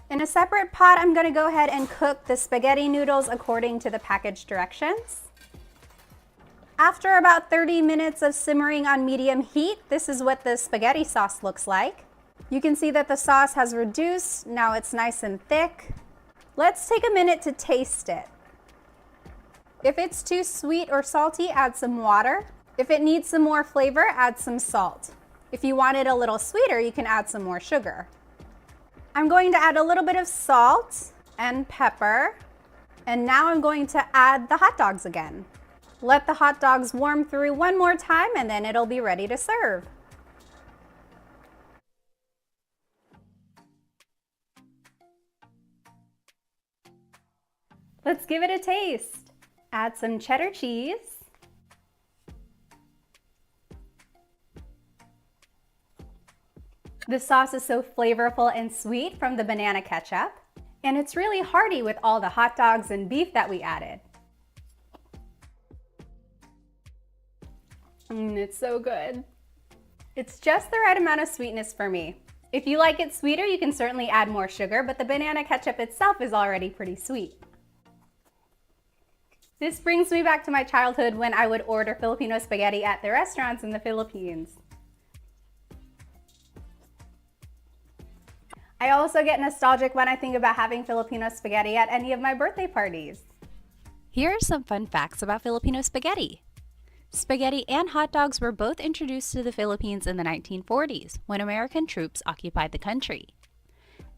In a separate pot, I'm going to go ahead and cook the spaghetti noodles according to the package directions. After about 30 minutes of simmering on medium heat, this is what the spaghetti sauce looks like. You can see that the sauce has reduced. Now it's nice and thick. Let's take a minute to taste it. If it's too sweet or salty, add some water. If it needs some more flavor, add some salt. If you want it a little sweeter, you can add some more sugar. I'm going to add a little bit of salt and pepper, and now I'm going to add the hot dogs again. Let the hot dogs warm through one more time, and then it'll be ready to serve. Let's give it a taste. Add some cheddar cheese. The sauce is so flavorful and sweet from the banana ketchup, and it's really hearty with all the hot dogs and beef that we added. It's so good. It's just the right amount of sweetness for me. If you like it sweeter, you can certainly add more sugar, but the banana ketchup itself is already pretty sweet. This brings me back to my childhood when I would order Filipino spaghetti at the restaurants in the Philippines. I also get nostalgic when I think about having Filipino spaghetti at any of my birthday parties. Here are some fun facts about Filipino spaghetti. Spaghetti and hot dogs were both introduced to the Philippines in the 1940s when American troops occupied the country.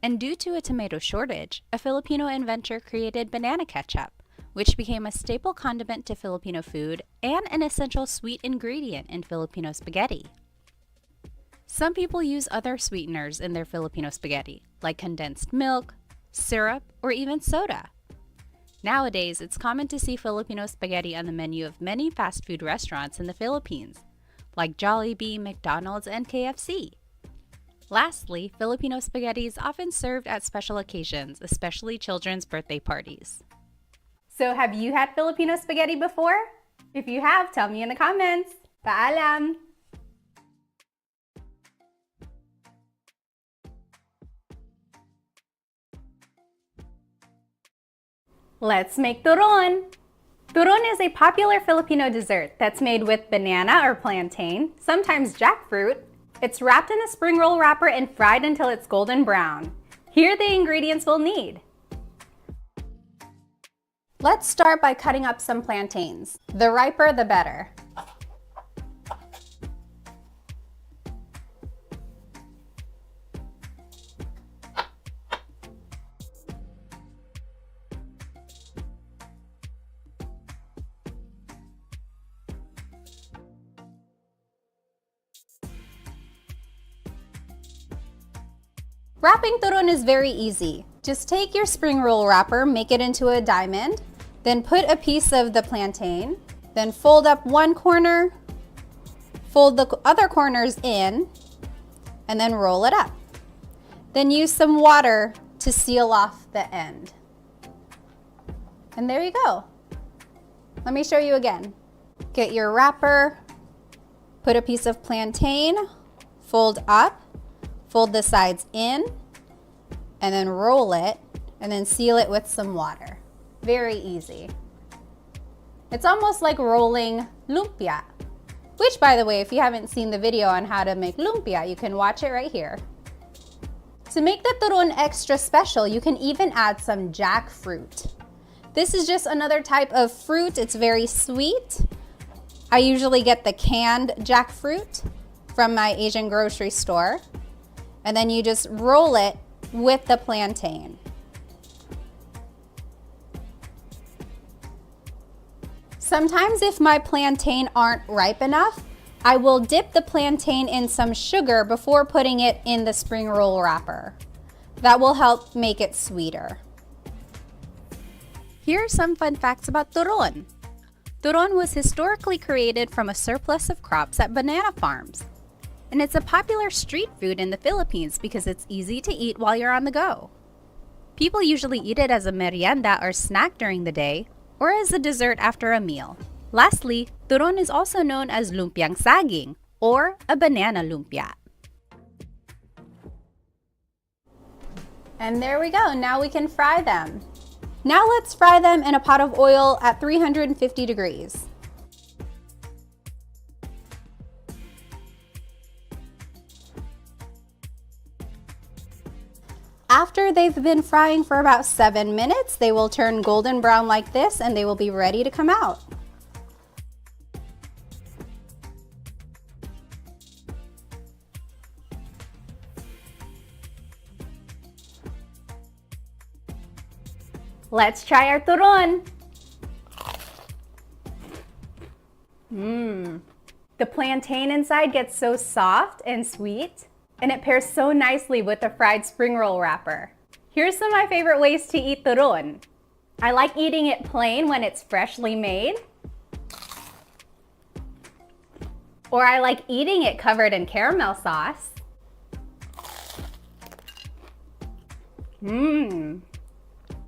And due to a tomato shortage, a Filipino inventor created banana ketchup, which became a staple condiment to Filipino food and an essential sweet ingredient in Filipino spaghetti. Some people use other sweeteners in their Filipino spaghetti, like condensed milk, syrup, or even soda. Nowadays, it's common to see Filipino spaghetti on the menu of many fast food restaurants in the Philippines, like Jollibee, McDonald's, and KFC. Lastly, Filipino spaghetti is often served at special occasions, especially children's birthday parties. So have you had Filipino spaghetti before? If you have, tell me in the comments. Paalam! Let's make turon! Turon is a popular Filipino dessert that's made with banana or plantain, sometimes jackfruit. It's wrapped in a spring roll wrapper and fried until it's golden brown. Here are the ingredients we'll need. Let's start by cutting up some plantains. The riper, the better. Wrapping turon is very easy. Just take your spring roll wrapper, make it into a diamond, then put a piece of the plantain, then fold up one corner, fold the other corners in, and then roll it up. Then use some water to seal off the end. And there you go. Let me show you again. Get your wrapper, put a piece of plantain, fold up, fold the sides in, and then roll it, and then seal it with some water. Very easy. It's almost like rolling lumpia, which, by the way, if you haven't seen the video on how to make lumpia, you can watch it right here. To make the turon extra special, you can even add some jackfruit. This is just another type of fruit. It's very sweet. I usually get the canned jackfruit from my Asian grocery store. And then you just roll it with the plantain. Sometimes if my plantain aren't ripe enough, I will dip the plantain in some sugar before putting it in the spring roll wrapper. That will help make it sweeter. Here are some fun facts about turon. Turon was historically created from a surplus of crops at banana farms. And it's a popular street food in the Philippines because it's easy to eat while you're on the go. People usually eat it as a merienda or snack during the day, or as a dessert after a meal. Lastly, turon is also known as lumpiang saging, or a banana lumpia. And there we go, now we can fry them. Now let's fry them in a pot of oil at 350 degrees. After they've been frying for about 7 minutes, they will turn golden brown like this and they will be ready to come out. Let's try our turon. The plantain inside gets so soft and sweet, and it pairs so nicely with the fried spring roll wrapper. Here's some of my favorite ways to eat turon. I like eating it plain when it's freshly made. Or I like eating it covered in caramel sauce.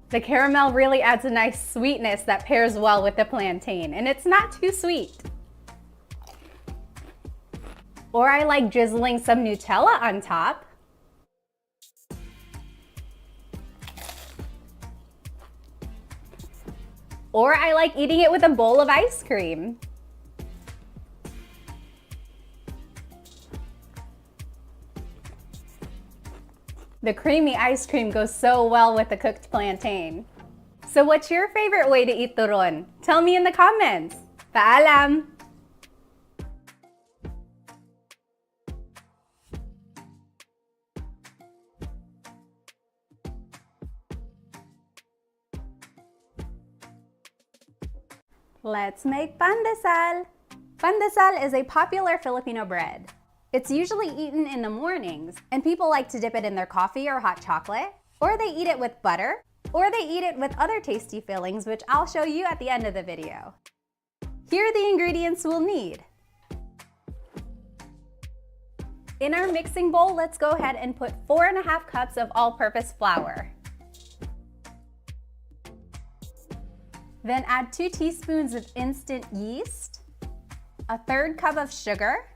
The caramel really adds a nice sweetness that pairs well with the plantain, and it's not too sweet. Or I like drizzling some Nutella on top. Or I like eating it with a bowl of ice cream. The creamy ice cream goes so well with the cooked plantain. So what's your favorite way to eat turon? Tell me in the comments. Paalam! Let's make pandesal. Pandesal is a popular Filipino bread. It's usually eaten in the mornings, and people like to dip it in their coffee or hot chocolate, or they eat it with butter, or they eat it with other tasty fillings, which I'll show you at the end of the video. Here are the ingredients we'll need. In our mixing bowl, let's go ahead and put 4.5 cups of all-purpose flour. Then add 2 teaspoons of instant yeast, a 1/3 cup of sugar,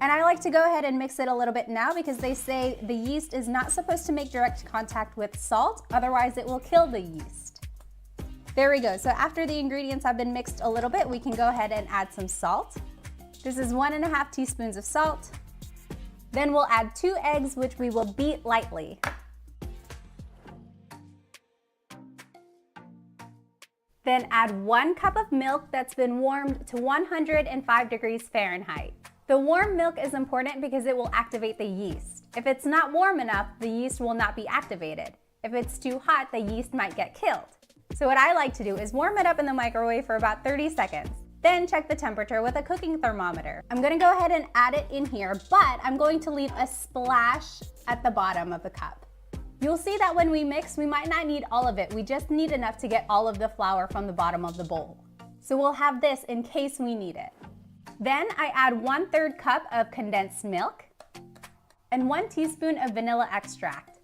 and I like to go ahead and mix it a little bit now because they say the yeast is not supposed to make direct contact with salt, otherwise it will kill the yeast. There we go. So after the ingredients have been mixed a little bit, we can go ahead and add some salt. This is 1.5 teaspoons of salt. Then we'll add 2 eggs, which we will beat lightly. Then add 1 cup of milk that's been warmed to 105 degrees Fahrenheit. The warm milk is important because it will activate the yeast. If it's not warm enough, the yeast will not be activated. If it's too hot, the yeast might get killed. So what I like to do is warm it up in the microwave for about 30 seconds. Then check the temperature with a cooking thermometer. I'm gonna go ahead and add it in here, but I'm going to leave a splash at the bottom of the cup. You'll see that when we mix, we might not need all of it. We just need enough to get all of the flour from the bottom of the bowl. So we'll have this in case we need it. Then I add 1/3 cup of condensed milk and 1 teaspoon of vanilla extract.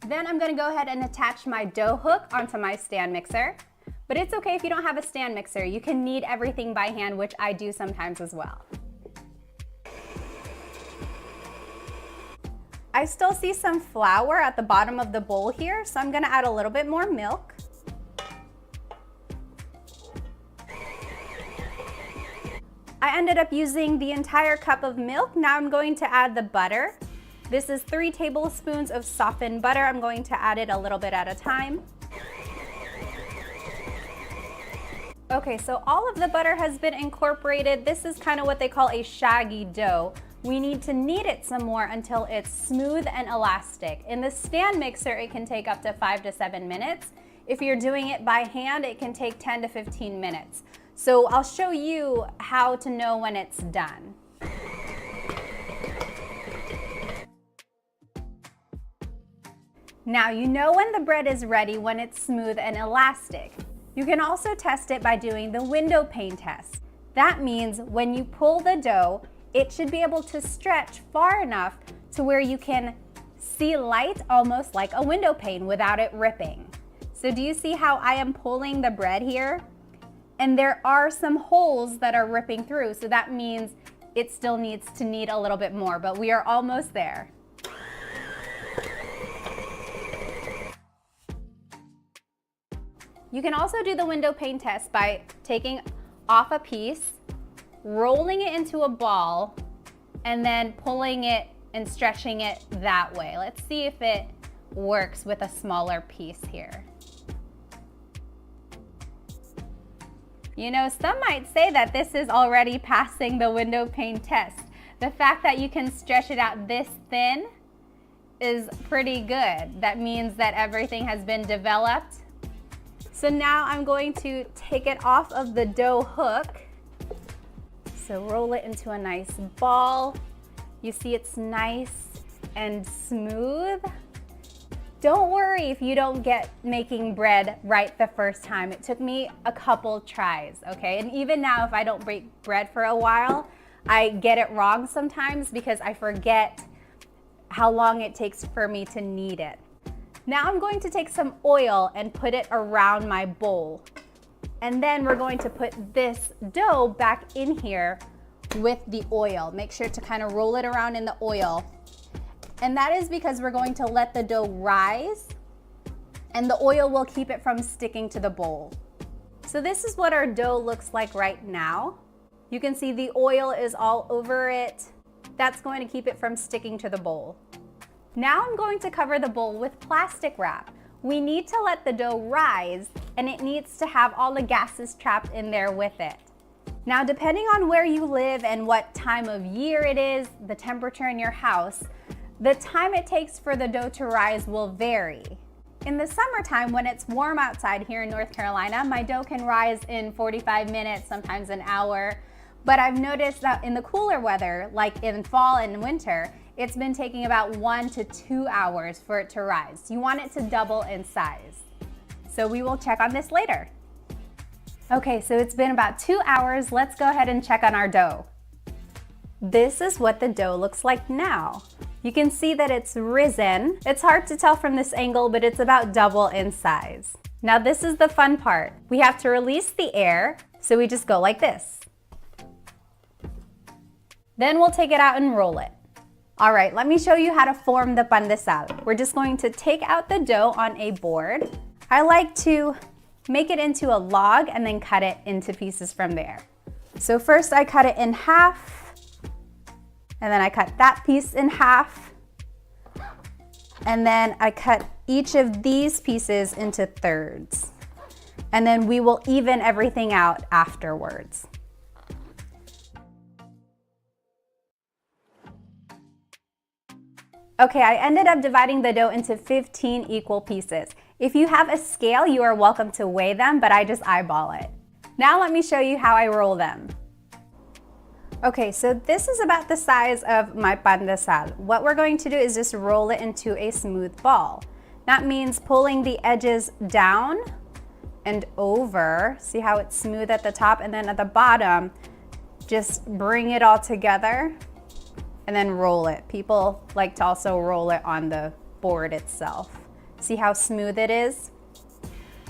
Then I'm gonna go ahead and attach my dough hook onto my stand mixer. But it's okay if you don't have a stand mixer. You can knead everything by hand, which I do sometimes as well. I still see some flour at the bottom of the bowl here, so I'm gonna add a little bit more milk. I ended up using the entire cup of milk. Now I'm going to add the butter. This is 3 tablespoons of softened butter. I'm going to add it a little bit at a time. Okay, so all of the butter has been incorporated. This is kind of what they call a shaggy dough. We need to knead it some more until it's smooth and elastic. In the stand mixer, it can take up to 5 to 7 minutes. If you're doing it by hand, it can take 10 to 15 minutes. So I'll show you how to know when it's done. Now you know when the bread is ready when it's smooth and elastic. You can also test it by doing the window pane test. That means when you pull the dough, it should be able to stretch far enough to where you can see light almost like a window pane without it ripping. So do you see how I am pulling the bread here? And there are some holes that are ripping through, so that means it still needs to knead a little bit more, but we are almost there. You can also do the window pane test by taking off a piece, rolling it into a ball, and then pulling it and stretching it that way. Let's see if it works with a smaller piece here. You know, some might say that this is already passing the window pane test. The fact that you can stretch it out this thin is pretty good. That means that everything has been developed. So now I'm going to take it off of the dough hook. So roll it into a nice ball. You see it's nice and smooth. Don't worry if you don't get making bread right the first time. It took me a couple tries, okay? And even now, if I don't bake bread for a while, I get it wrong sometimes because I forget how long it takes for me to knead it. Now I'm going to take some oil and put it around my bowl. And then we're going to put this dough back in here with the oil. Make sure to kind of roll it around in the oil. And that is because we're going to let the dough rise and the oil will keep it from sticking to the bowl. So this is what our dough looks like right now. You can see the oil is all over it. That's going to keep it from sticking to the bowl. Now I'm going to cover the bowl with plastic wrap. We need to let the dough rise and it needs to have all the gases trapped in there with it. Now, depending on where you live and what time of year it is, the temperature in your house, the time it takes for the dough to rise will vary. In the summertime, when it's warm outside here in North Carolina, my dough can rise in 45 minutes, sometimes an hour. But I've noticed that in the cooler weather, like in fall and winter, it's been taking about 1 to 2 hours for it to rise. You want it to double in size. So we will check on this later. Okay, so it's been about 2 hours. Let's go ahead and check on our dough. This is what the dough looks like now. You can see that it's risen. It's hard to tell from this angle, but it's about double in size. Now this is the fun part. We have to release the air, so we just go like this. Then we'll take it out and roll it. All right, let me show you how to form the pandesal. We're just going to take out the dough on a board. I like to make it into a log and then cut it into pieces from there. So first I cut it in half, and then I cut that piece in half, and then I cut each of these pieces into thirds. And then we will even everything out afterwards. Okay, I ended up dividing the dough into 15 equal pieces. If you have a scale, you are welcome to weigh them, but I just eyeball it. Now let me show you how I roll them. Okay, so this is about the size of my pandesal. What we're going to do is just roll it into a smooth ball. That means pulling the edges down and over. See how it's smooth at the top, and then at the bottom, just bring it all together and then roll it. People like to also roll it on the board itself. See how smooth it is?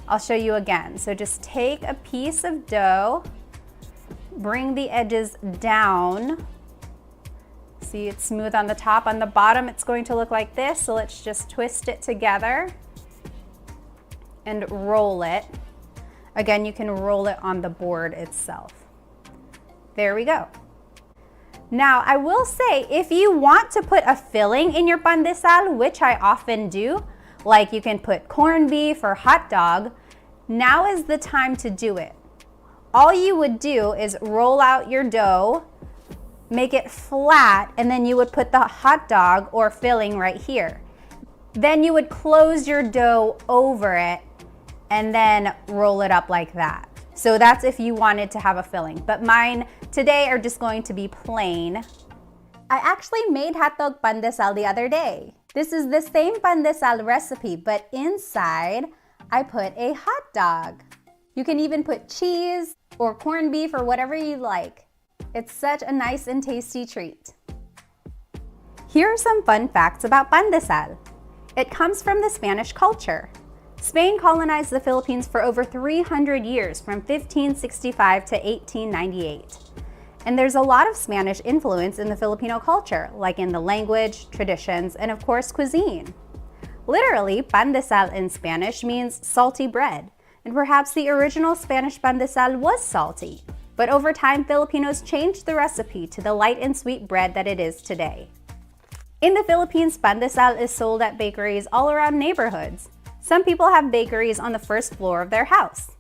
I'll show you again. So just take a piece of dough, bring the edges down, See, it's smooth on the top. On the bottom, it's going to look like this. So let's just twist it together and roll it. Again, you can roll it on the board itself. There we go. Now, I will say, if you want to put a filling in your pandesal, which I often do, like you can put corned beef or hot dog, now is the time to do it. All you would do is roll out your dough, make it flat, and then you would put the hot dog or filling right here. Then you would close your dough over it and then roll it up like that. So that's if you wanted to have a filling, but mine today are just going to be plain. I actually made hotdog pandesal the other day. This is the same pandesal recipe, but inside I put a hot dog. You can even put cheese or corned beef or whatever you like. It's such a nice and tasty treat. Here are some fun facts about pandesal. It comes from the Spanish culture. Spain colonized the Philippines for over 300 years, from 1565 to 1898. And there's a lot of Spanish influence in the Filipino culture, like in the language, traditions, and of course cuisine. Literally, pandesal in Spanish means salty bread, and perhaps the original Spanish pandesal was salty. But over time, Filipinos changed the recipe to the light and sweet bread that it is today. In the Philippines, pandesal is sold at bakeries all around neighborhoods. Some people have bakeries on the first floor of their house.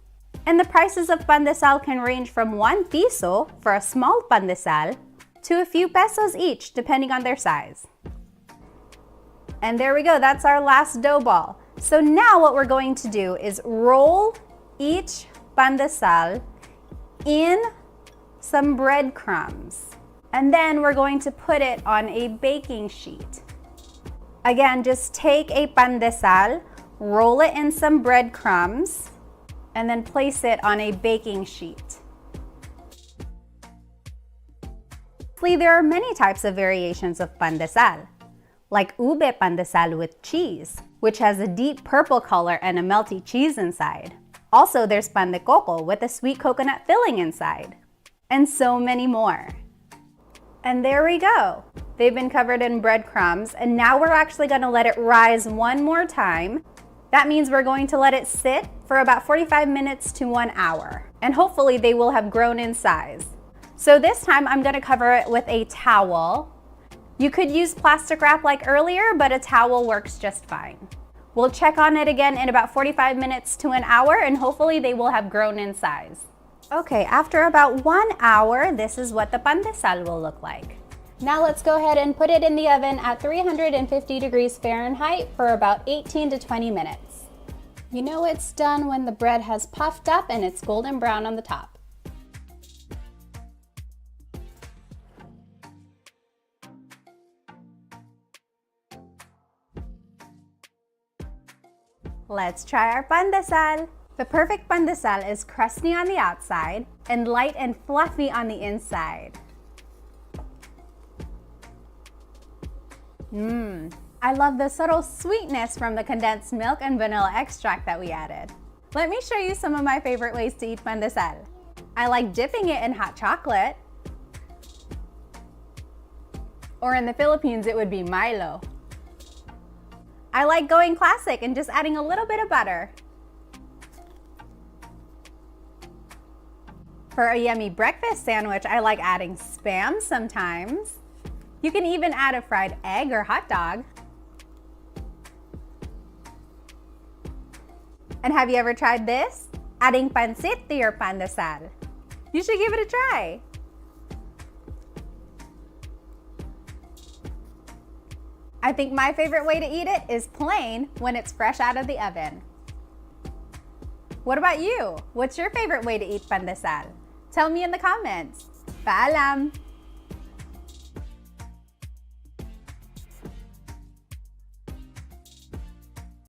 And the prices of pandesal can range from 1 piso for a small pandesal to a few pesos each, depending on their size. And there we go, that's our last dough ball. So now what we're going to do is roll each pandesal in some breadcrumbs. And then we're going to put it on a baking sheet. Again, just take a pandesal, roll it in some breadcrumbs, and then place it on a baking sheet. There are many types of variations of pandesal, like ube pandesal with cheese, which has a deep purple color and a melty cheese inside. Also, there's pan de coco with a sweet coconut filling inside, and so many more. And there we go. They've been covered in breadcrumbs, and now we're actually going to let it rise one more time. That means we're going to let it sit for about 45 minutes to 1 hour, and hopefully they will have grown in size. So this time I'm going to cover it with a towel. You could use plastic wrap like earlier, but a towel works just fine. We'll check on it again in about 45 minutes to 1 hour, and hopefully they will have grown in size. Okay, after about 1 hour, this is what the pandesal will look like. Now let's go ahead and put it in the oven at 350 degrees Fahrenheit for about 18 to 20 minutes. You know it's done when the bread has puffed up and it's golden brown on the top. Let's try our pandesal. The perfect pandesal is crusty on the outside and light and fluffy on the inside. I love the subtle sweetness from the condensed milk and vanilla extract that we added. Let me show you some of my favorite ways to eat pandesal. I like dipping it in hot chocolate. Or in the Philippines, it would be Milo. I like going classic and just adding a little bit of butter. For a yummy breakfast sandwich, I like adding Spam sometimes. You can even add a fried egg or hot dog. And have you ever tried this? Adding Pancit to your Pandesal. You should give it a try. I think my favorite way to eat it is plain when it's fresh out of the oven. What about you? What's your favorite way to eat Pandesal? Tell me in the comments. Paalam!